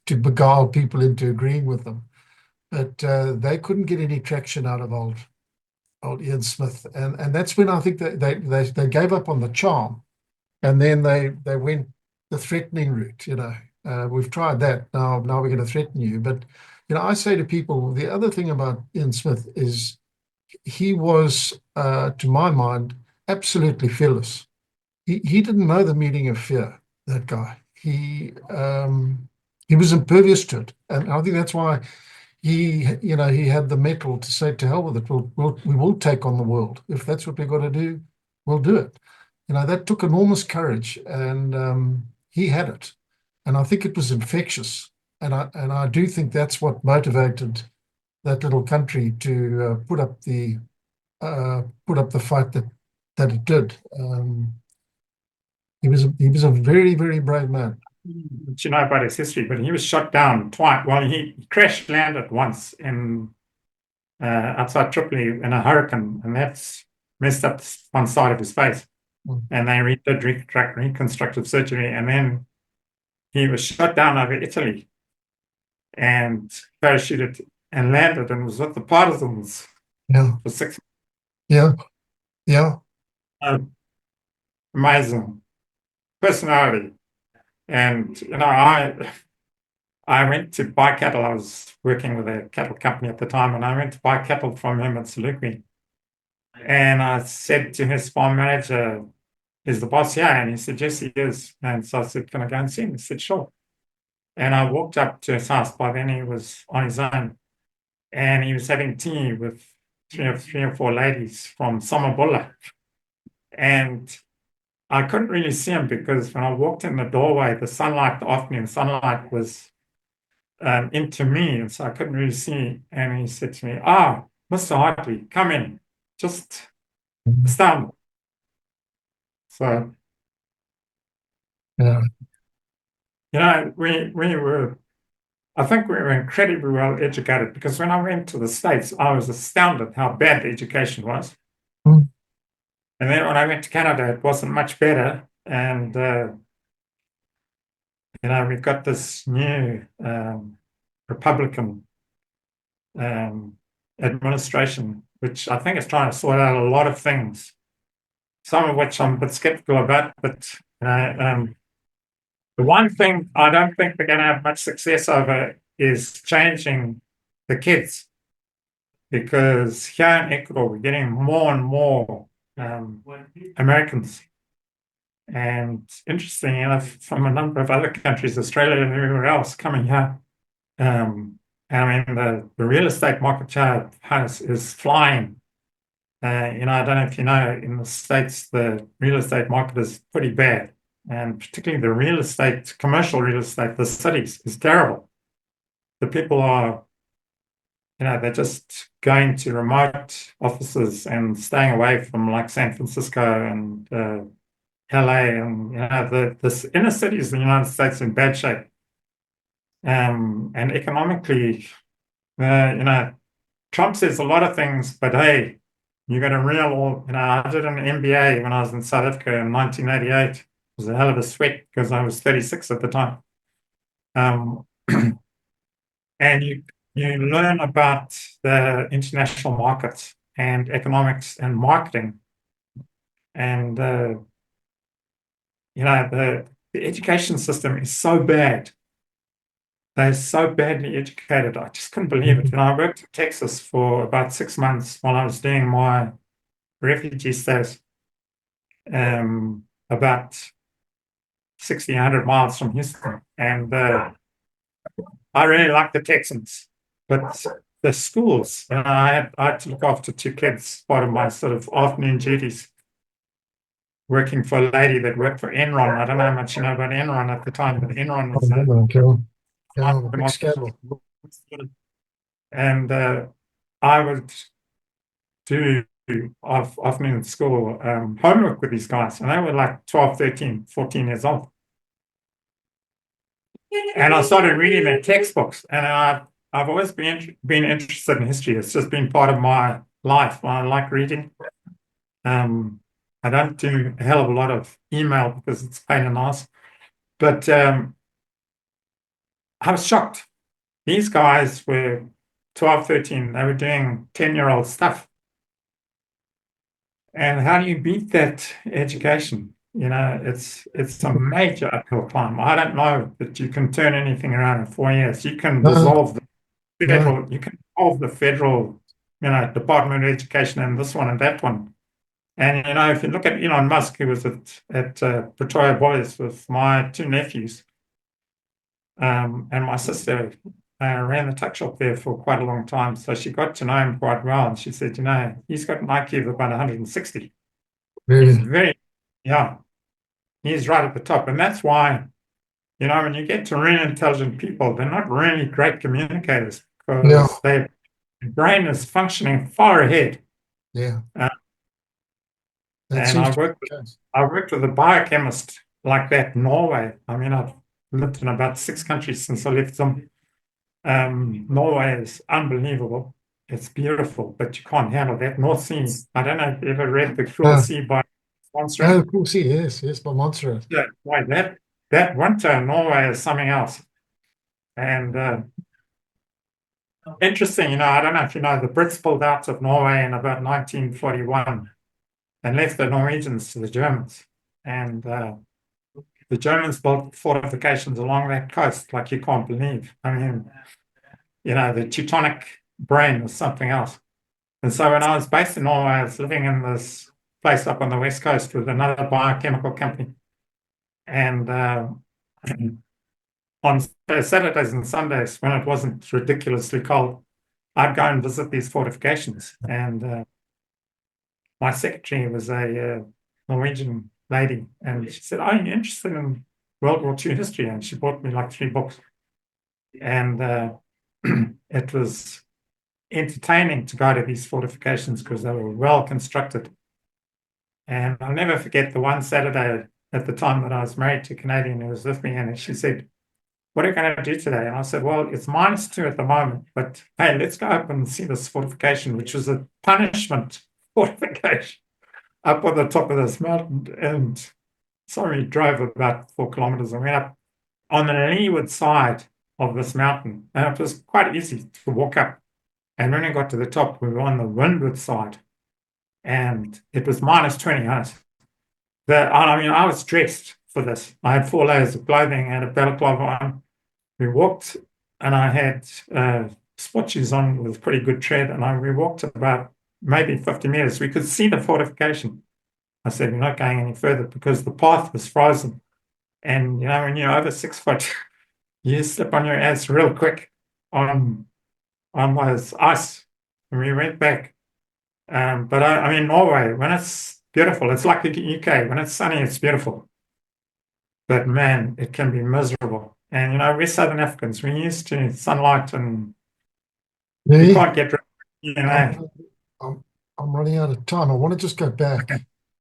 beguile people into agreeing with them. But they couldn't get any traction out of old Ian Smith, and that's when I think that they gave up on the charm, and then they went the threatening route. We've tried that. Now we're going to threaten you. But I say to people, the other thing about Ian Smith is he was, to my mind, absolutely fearless. He didn't know the meaning of fear. That guy. He was impervious to it, and I think that's why he had the mettle to say, to hell with it. We will take on the world. If that's what we've got to do, we'll do it. That took enormous courage, and he had it. And I think it was infectious. And I do think that's what motivated that little country to put up the fight that it did. He was a very, very brave man.
But about his history, but he was shot down twice. Well, he crash landed once in outside Tripoli in a hurricane, and that's messed up one side of his face.
Mm.
And they did reconstructive surgery, and then he was shot down over Italy and parachuted and landed and was with the partisans
Yeah,
for 6
yeah, yeah.
Amazing personality. And I went to buy cattle. I was working with a cattle company at the time, and I went to buy cattle from him at Salukwi. And I said to his farm manager, "Is the boss here?" And he said, "Yes, he is." And so I said, "Can I go and see him?" He said, "Sure." And I walked up to his house. By then he was on his own, and he was having tea with three or four ladies from Samabola. And I couldn't really see him because when I walked in the doorway, the afternoon sunlight was into me, and so I couldn't really see. And he said to me, Mr. Hartley, come in, just stand. So,
Yeah.
I think we were incredibly well educated because when I went to the States, I was astounded how bad the education was.
Mm.
And then when I went to Canada, it wasn't much better. And, we've got this new Republican administration, which I think is trying to sort out a lot of things, some of which I'm a bit skeptical about, but The one thing I don't think they're going to have much success over is changing the kids, because here in Ecuador we're getting more and more Americans, and interesting enough, from a number of other countries, Australia and everywhere else, coming here. I mean, the real estate market here is flying. I don't know if you know, in the States, the real estate market is pretty bad. And particularly the real estate, commercial real estate, the cities is terrible. The people are, they're just going to remote offices and staying away from like San Francisco and LA, and the inner cities of the United States are in bad shape. And economically, Trump says a lot of things, but hey, you got a real, I did an MBA when I was in South Africa in 1988. It was a hell of a sweat because I was 36 at the time. Um, and you learn about the international markets and economics and marketing. And, the education system is so bad. They're so badly educated. I just couldn't believe it. I worked in Texas for about 6 months while I was doing my refugee status, about 100 miles from Houston. And I really liked the Texans, but the schools, I had to look after two kids, part of my sort of afternoon duties, working for a lady that worked for Enron. I don't know how much you know about Enron at the time, but Enron was
a big scandal.
And I would do afternoon at school homework with these guys, and they were like 12, 13, 14 years old. And I started reading their textbooks, and I've always been interested in history. It's just been part of my life. I like reading. I don't do a hell of a lot of email because it's a pain in the ass. But I was shocked. These guys were 12, 13. They were doing 10-year-old stuff. And how do you beat that education? It's a major uphill climb. I don't know that you can turn anything around in 4 years. You can dissolve the federal, Department of Education, and this one and that one. And if you look at Elon Musk, who was at Pretoria Boys with my two nephews, and my sister ran the tuck shop there for quite a long time, so she got to know him quite well. And she said, he's got an IQ of about 160.
Really?
He's right at the top. And that's why, when you get to really intelligent people, they're not really great communicators because their brain is functioning far ahead.
Yeah.
And I worked with a biochemist like that in Norway. I mean, I've lived in about 6 countries since I left them. Norway is unbelievable. It's beautiful, but you can't handle that. North Sea. I don't know if you ever read The Cruel Sea by Monster.
Oh, Cruel Sea, yes, by Monster.
Yeah, why that winter in Norway is something else. And interesting, I don't know if you know, the Brits pulled out of Norway in about 1941 and left the Norwegians to the Germans. And the Germans built fortifications along that coast like you can't believe. I mean, the Teutonic brain was something else. And so when I was based in Norway, I was living in this place up on the west coast with another biochemical company. And on Saturdays and Sundays, when it wasn't ridiculously cold, I'd go and visit these fortifications. And my secretary was a Norwegian lady, and she said, "Are you interested in World War II history?" And she bought me like 3 books. And it was entertaining to go to these fortifications because they were well constructed. And I'll never forget the one Saturday at the time that I was married to a Canadian who was with me, and she said, "What are you going to do today?" And I said, "Well, it's -2 at the moment, but hey, let's go up and see this fortification," which was a punishment fortification up on the top of this mountain. And so we drove about 4 kilometers and went up on the leeward side of this mountain. And it was quite easy to walk up. And when we got to the top, we were on the windward side. And it was -20. I was dressed for this. I had 4 layers of clothing, I had a balaclava on. We walked, and I had sport shoes on with pretty good tread, and we walked about maybe 50 meters. We could see the fortification. I said, we're not going any further because the path was frozen. And, when you're over 6 foot, you slip on your ass real quick on those ice. And we went back. But I mean, Norway, when it's beautiful, it's like the UK. When it's sunny, it's beautiful. But man, it can be miserable. And, we're Southern Africans. We're used to sunlight and we
Me,
can't get,
I'm, I'm, I'm running out of time. I want to just go back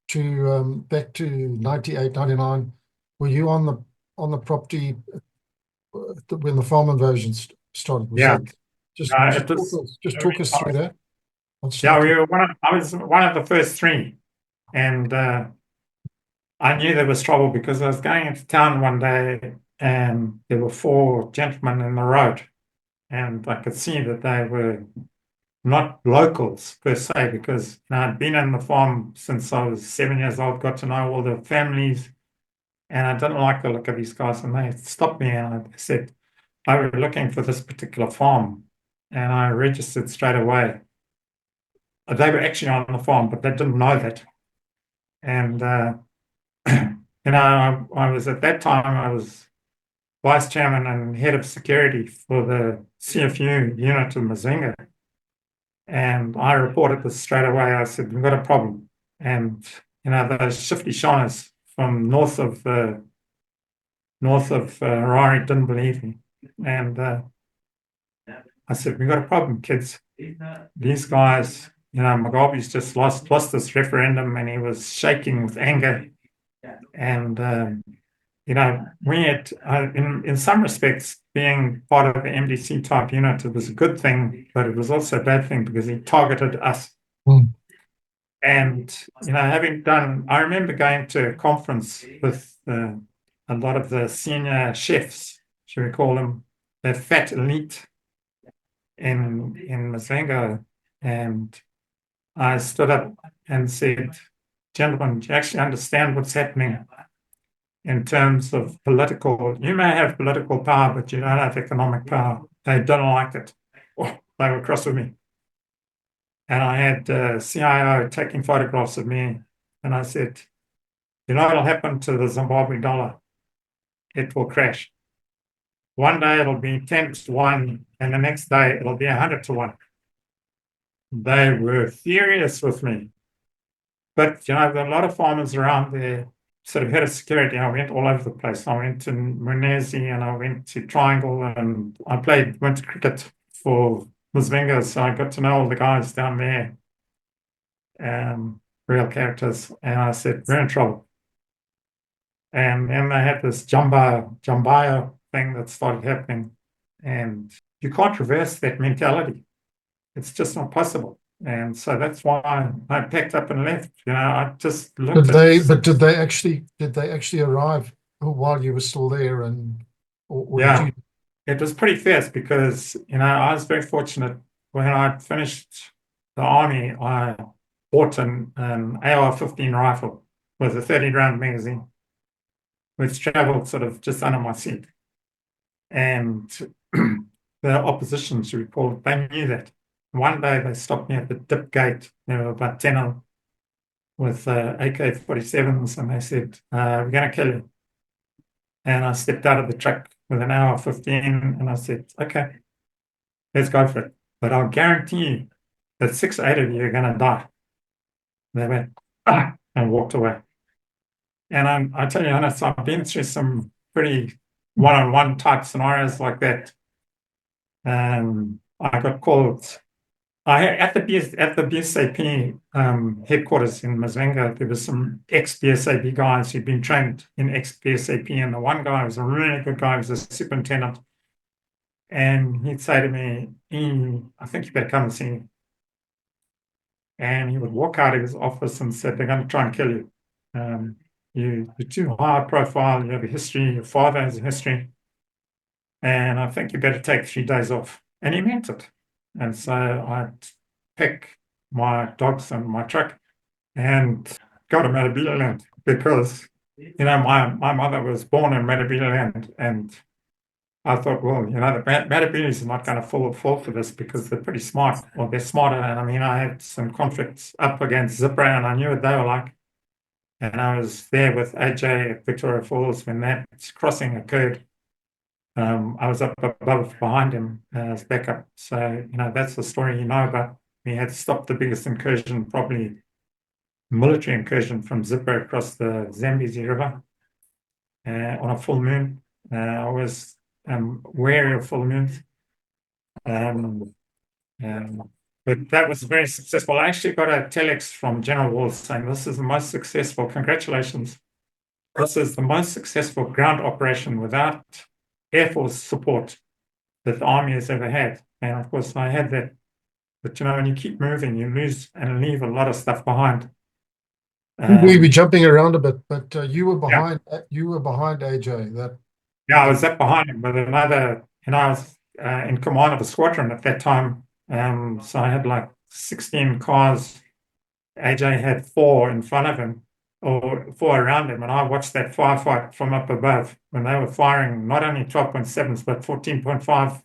to 98, 99. Were you on the property when the farm invasion started? Was
yeah,
that just
it was,
talk us through that?
yeah, I was one of the first 3. And I knew there was trouble because I was going into town one day and there were 4 gentlemen in the road. And I could see that they were not locals per se, because I'd been in the farm since I was 7 years old, got to know all the families, and I didn't like the look of these guys. And they stopped me and I said, I was looking for this particular farm, and I registered straight away. They were actually on the farm, but they didn't know that. And I was at that time, I was vice chairman and head of security for the CFU unit of Mazinga. And I reported this straight away. I said, we've got a problem. And, those shifty shiners from north of Harare didn't believe me. And I said, we've got a problem, kids. These guys, Mugabe's just lost this referendum and he was shaking with anger. And, we had, in some respects, being part of the MDC type unit, it was a good thing, but it was also a bad thing because he targeted us.
Mm.
And, I remember going to a conference with a lot of the senior chefs, should we call them, the fat elite in Mazengo. And I stood up and said, gentlemen, do you actually understand what's happening in terms of political? You may have political power, but you don't have economic power. They don't like it. Oh, they were cross with me. And I had CIO taking photographs of me. And I said, what'll happen to the Zimbabwe dollar? It will crash. One day it'll be 10 to 1, and the next day it'll be 100 to 1. They were furious with me. But, there are a lot of farmers around there, sort of head of security. I went all over the place. I went to Rhodesia and I went to Triangle, and I played winter cricket for Mzvenga, so I got to know all the guys down there, real characters. And I said, we're in trouble. And then they had this Jambaya thing that started happening. And you can't reverse that mentality. It's just not possible. And so that's why I packed up and left. I just looked
Did they actually arrive while you were still there, or did
Yeah,
you?
it was pretty fast because, I was very fortunate. When I finished the army, I bought an AR-15 rifle with a 30-round magazine, which traveled sort of just under my seat. And the opposition, should we call it, they knew that. One day they stopped me at the dip gate. There were about 10 of them with AK-47s, and they said, we're going to kill you. And I stepped out of the truck with an AR-15 and I said, okay, let's go for it. But I'll guarantee you that 6, 8 of you are going to die. They went, and walked away. And I tell you honest, I've been through some pretty one-on-one type scenarios like that. I got called. At the BSAP headquarters in Mazenga, there was some ex-BSAP guys who'd been trained in ex-BSAP, and the one guy was a really good guy, he was a superintendent. And he'd say to me, I think you better come and see me. And he would walk out of his office and said, they're going to try and kill you. You're too high profile, you have a history, your father has a history, and I think you better take 3 days off. And he meant it. And so I'd pick my dogs and my truck and go to Matabeleland because my mother was born in Matabeleland, and I thought, well, the Matabele's are not going to fall for this because they're pretty smart, or they're smarter. And I mean, I had some conflicts up against Zipper, and I knew what they were like. And I was there with AJ at Victoria Falls when that crossing occurred. I was up above behind him as backup. So, that's the story but we had stopped the biggest incursion, probably military incursion from Zipper across the Zambezi River on a full moon. I was wary of full moons. Um, but that was very successful. I actually got a telex from General Walls saying this is the most successful. Congratulations. This is the most successful ground operation without Air Force support that the Army has ever had. And of course, I had that. But when you keep moving, you lose and leave a lot of stuff behind.
We be jumping around a bit, but you were
Yeah,
behind AJ.
I was up behind him with another, and I was in command of a squadron at that time. So I had like 16 cars. AJ had 4 in front of him or 4 around him, and I watched that firefight from up above when they were firing not only 12.7s but 14.5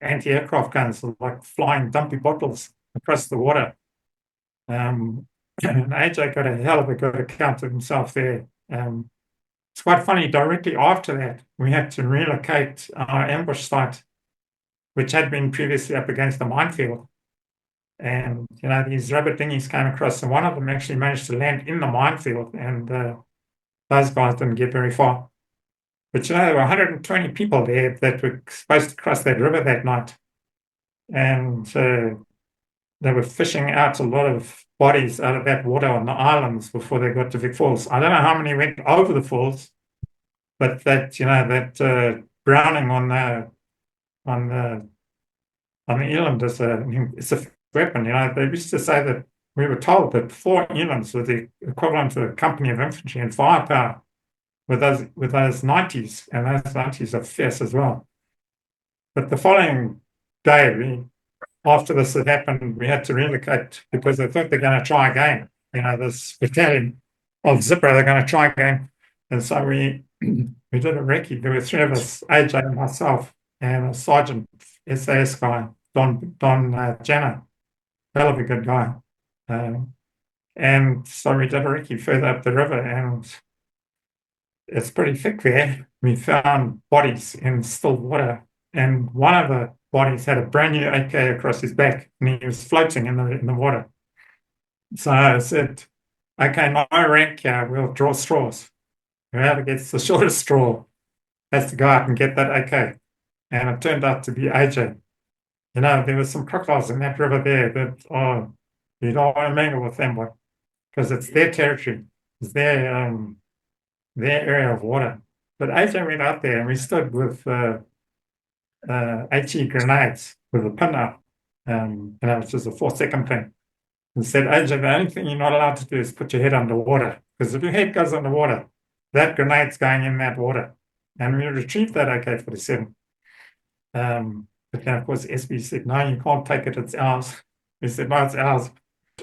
anti-aircraft guns, like flying dumpy bottles across the water. And AJ got a hell of a good account of himself there. It's quite funny, directly after that, we had to relocate our ambush site, which had been previously up against the minefield. And, these rubber dinghies came across, and one of them actually managed to land in the minefield, and those guys didn't get very far. But, there were 120 people there that were supposed to cross that river that night. And they were fishing out a lot of bodies out of that water on the islands before they got to Vic Falls. I don't know how many went over the falls, but that browning on the eland is it's a weapon. They used to say that we were told that 4 elands were the equivalent of a company of infantry in firepower with those 90s, and those 90s are fierce as well. But the following day, after this had happened, we had to relocate because they thought they're going to try again. This battalion of Zipper, they're going to try again. And so we did a recce. There were 3 of us, AJ and myself, and a sergeant, SAS guy, Don Janner, hell of a good guy. And so we did a recce further up the river, and it's pretty thick there. We found bodies in still water, and one of the bodies had a brand new AK across his back, and he was floating in the water. So I said, "Okay, no rank here. We'll draw straws. Whoever gets the shortest straw has to go out and get that AK." And it turned out to be AJ. There were some crocodiles in that river there that you don't want to mingle with them, because it's their territory, it's their area of water. But AJ went out there, and we stood with HE grenades with a pin up, which is a 4-second thing, and said, "AJ, the only thing you're not allowed to do is put your head underwater, because if your head goes underwater, that grenade's going in that water." And we retrieved that AK-47. But then, of course, SB said, "No, you can't take it, it's ours." We said, "No, it's ours."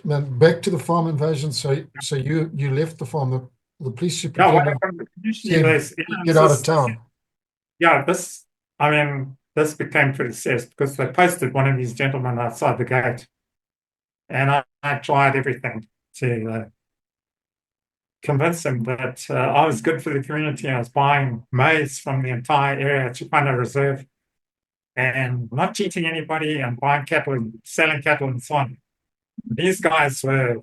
Man, back to the farm invasion. So you left the farm. The police
Yeah, what
superintendent
happened, usually
said,
this,
get out of town.
this became pretty serious because they posted one of these gentlemen outside the gate. And I tried everything to convince him that I was good for the community. I was buying maize from the entire area at Chipana Reserve and not cheating anybody and buying cattle and selling cattle and so on. These guys they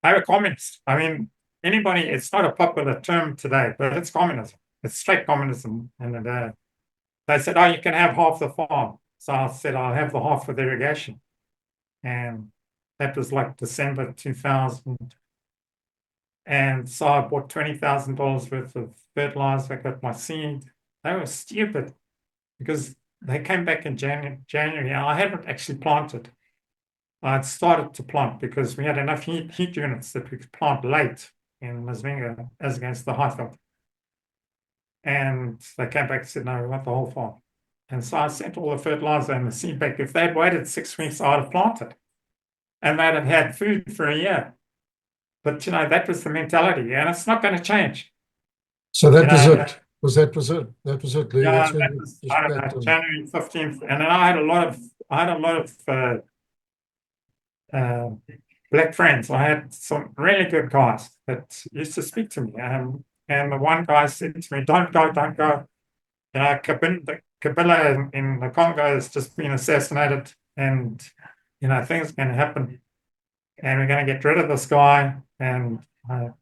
were communists. I mean, it's not a popular term today, but it's communism. It's straight communism. And they said, "Oh, you can have half the farm." So I said, "I'll have the half with irrigation." And that was like December 2000. And so I bought $20,000 worth of fertilizer. I got my seed. They were stupid because they came back in January. And I hadn't actually planted. I'd started to plant because we had enough heat units that we could plant late in Masvinga as against the Highveld. And they came back and said, "No, we want the whole farm." And so I sent all the fertilizer and the seed back. If they'd waited 6 weeks, I'd have planted. And they'd have had food for a year. But, that was the mentality. And it's not going to change.
So
You
that was
know,
it. That was it, Louis.
yeah,
That's when
that
you
was,
just
I don't know,
packed on.
January 15th. And then I had a lot of uh, black friends. I had some really good guys that used to speak to me. And the one guy said to me, don't go, don't go. You know, Kabila in the Congo has just been assassinated, and things can happen, and we're going to get rid of this guy. And I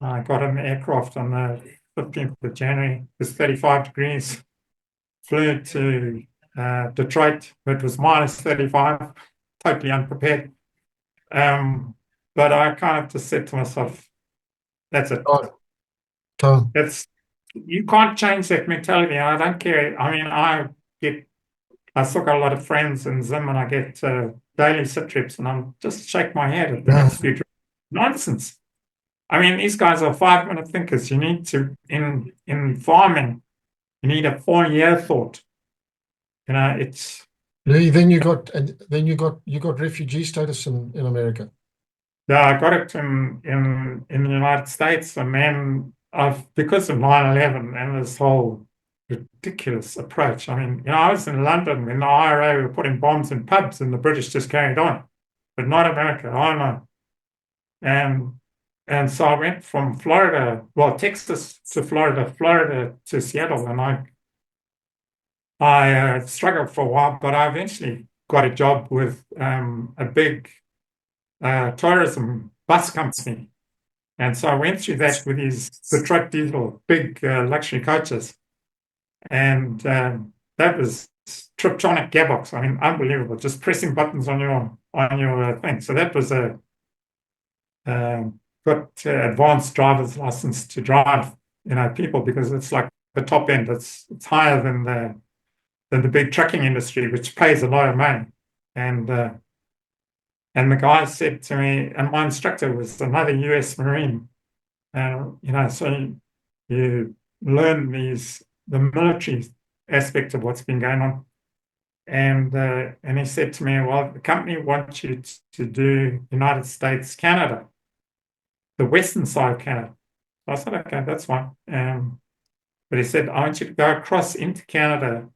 got an aircraft on the 15th of January. It was 35 degrees. Flew to Detroit. It was minus 35. Totally unprepared. But I kind of just said to myself, "That's it.
Oh, oh,
That's You can't change that mentality." And I don't care. I mean, I still got a lot of friends in Zim, and I get daily sit reps, and I'm just shake my head at the
no,
next few nonsense. I mean, these guys are 5-minute thinkers. You need to in farming, you need a 4-year thought. It's
Louis, then you got refugee status in America.
yeah, I got it in the United States, and then I've because of 9/11 and this whole ridiculous approach. I mean, I was in London when the IRA were putting bombs in pubs, and the British just carried on, but not America. Oh no. And and so I went from Texas to Florida, Florida to Seattle, and I struggled for a while, but I eventually got a job with a big tourism bus company. And so I went through that with these Detroit diesel, big luxury coaches. And that was Triptronic gearbox. I mean, unbelievable, just pressing buttons on your thing. So that was got advanced driver's license to drive, people, because it's like the top end. It's higher than the big trucking industry, which pays a lot of money. And the guy said to me, and my instructor was another US Marine. So you learn the military aspect of what's been going on. And he said to me, well, the company wants you to do United States, Canada, the western side of Canada. So I said, okay, that's fine. But he said, I want you to go across into Canada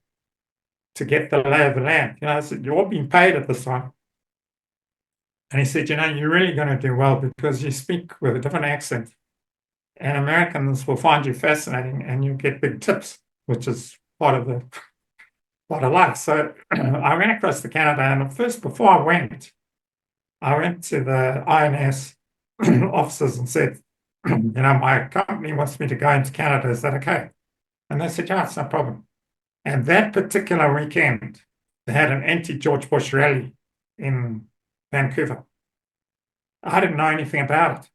to get the lay of the land. I said, you're all being paid at this time. And he said, you're really going to do well because you speak with a different accent. And Americans will find you fascinating, and you get big tips, which is part of life. So I went across to Canada, and at first, before I went to the INS officers and said, my company wants me to go into Canada. Is that okay? And they said, yeah, it's no problem. And that particular weekend, they had an anti-George Bush rally in Vancouver. I didn't know anything about it.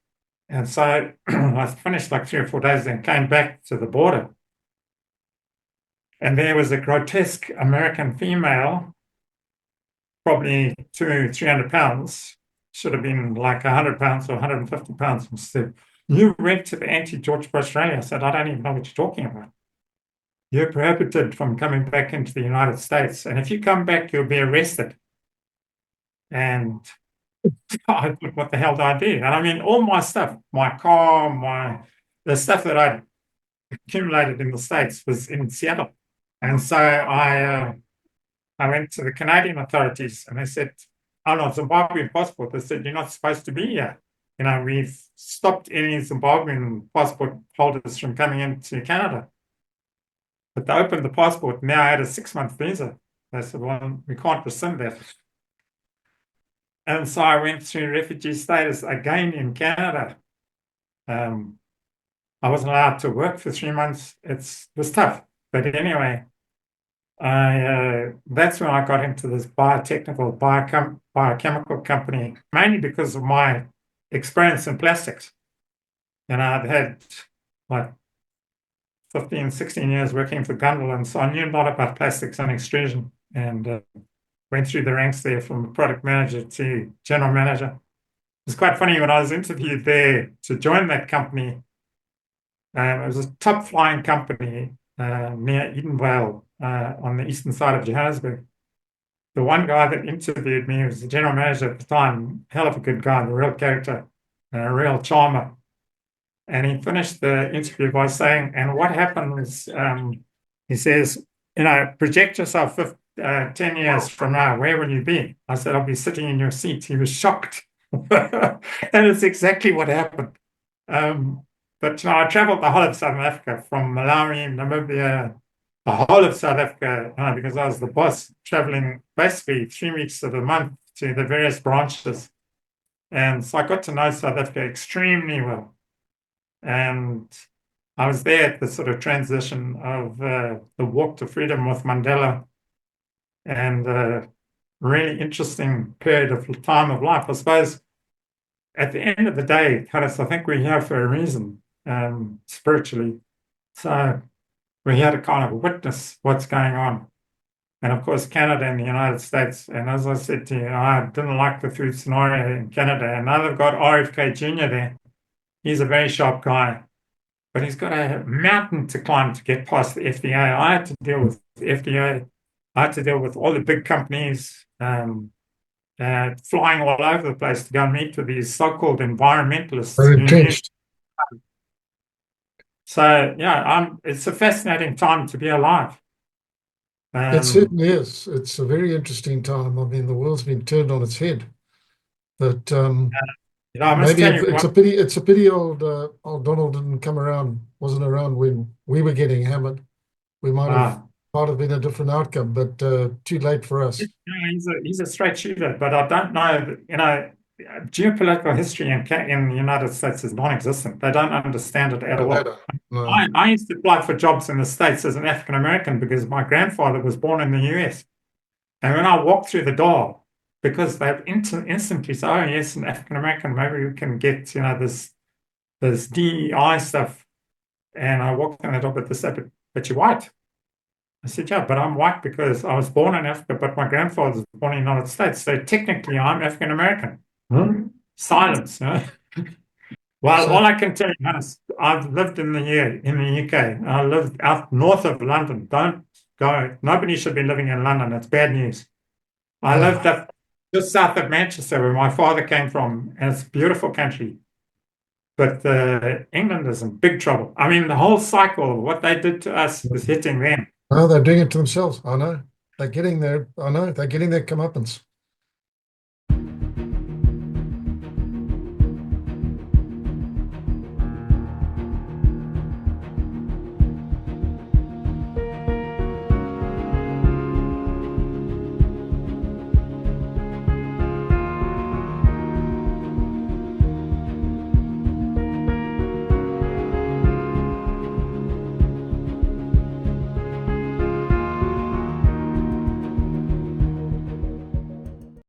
And so I finished like 3 or 4 days, then came back to the border. And there was a grotesque American female, probably 300 pounds, should have been like 100 pounds or 150 pounds, and said, you went to the anti-George Bush rally. I said, I don't even know what you're talking about. You're prohibited from coming back into the United States. And if you come back, you'll be arrested. And I thought, what the hell do I do? And I mean, all my stuff, my car, the stuff that I accumulated in the States was in Seattle. And so I went to the Canadian authorities, and they said, oh no, Zimbabwean passport. They said, you're not supposed to be here. We've stopped any Zimbabwean passport holders from coming into Canada. But they opened the passport. Now I had a 6-month visa. They said, well, we can't rescind that. And so I went through refugee status again in Canada. I wasn't allowed to work for 3 months. It was tough. But anyway, that's when I got into this biochemical company, mainly because of my experience in plastics. I'd had like 15, 16 years working for Gundel, and so I knew a lot about plastics and extrusion, and went through the ranks there from product manager to general manager. It was quite funny when I was interviewed there to join that company. It was a top flying company near Edenvale on the eastern side of Johannesburg. The one guy that interviewed me was the general manager at the time, hell of a good guy, a real character, and a real charmer. And he finished the interview by saying, and what happened was, he says, project yourself 10 years from now, where will you be? I said, I'll be sitting in your seat. He was shocked. And it's exactly what happened. But I traveled the whole of Southern Africa, from Malawi, Namibia, the whole of South Africa, because I was the boss, traveling basically 3 weeks of the month to the various branches. And so I got to know South Africa extremely well. And I was there at the sort of transition of the walk to freedom with Mandela, and a really interesting period of time of life. I suppose at the end of the day, Harris, I think we're here for a reason, spiritually. So we're here to kind of witness what's going on. And of course, Canada and the United States. And as I said to you, I didn't like the food scenario in Canada. And now they've got RFK Jr. there. He's a very sharp guy, but he's got a mountain to climb to get past the FDA. I had to deal with the FDA. I had to deal with all the big companies, flying all over the place to go and meet with these so-called environmentalists.
They're entrenched.
So yeah, it's a fascinating time to be alive.
It certainly is. It's a very interesting time. I mean, the world's been turned on its head. But
I must
maybe
tell you,
it's a pity old Donald didn't come around, wasn't around when we were getting hammered. We might have been a different outcome, but too late for us.
He's a straight shooter, but I don't know, geopolitical history in the United States is non-existent. They don't understand it at all.
No.
I used to apply for jobs in the States as an African American because my grandfather was born in the US. And when I walked through the door, because they instantly say, oh, yes, an African American, maybe we can get, this DEI stuff. And I walked in the door, but they said, but you're white. I said, yeah, but I'm white because I was born in Africa, but my grandfather was born in the United States. So technically, I'm African American. Silence. Well, all I can tell you, Hannes, I've lived in the UK. I lived out north of London. Don't go. Nobody should be living in London. It's bad news. I lived up just south of Manchester, where my father came from, and it's a beautiful country. But England is in big trouble. I mean, the whole cycle of what they did to us is hitting them.
Oh, they're doing it to themselves. I know. They're getting their comeuppance.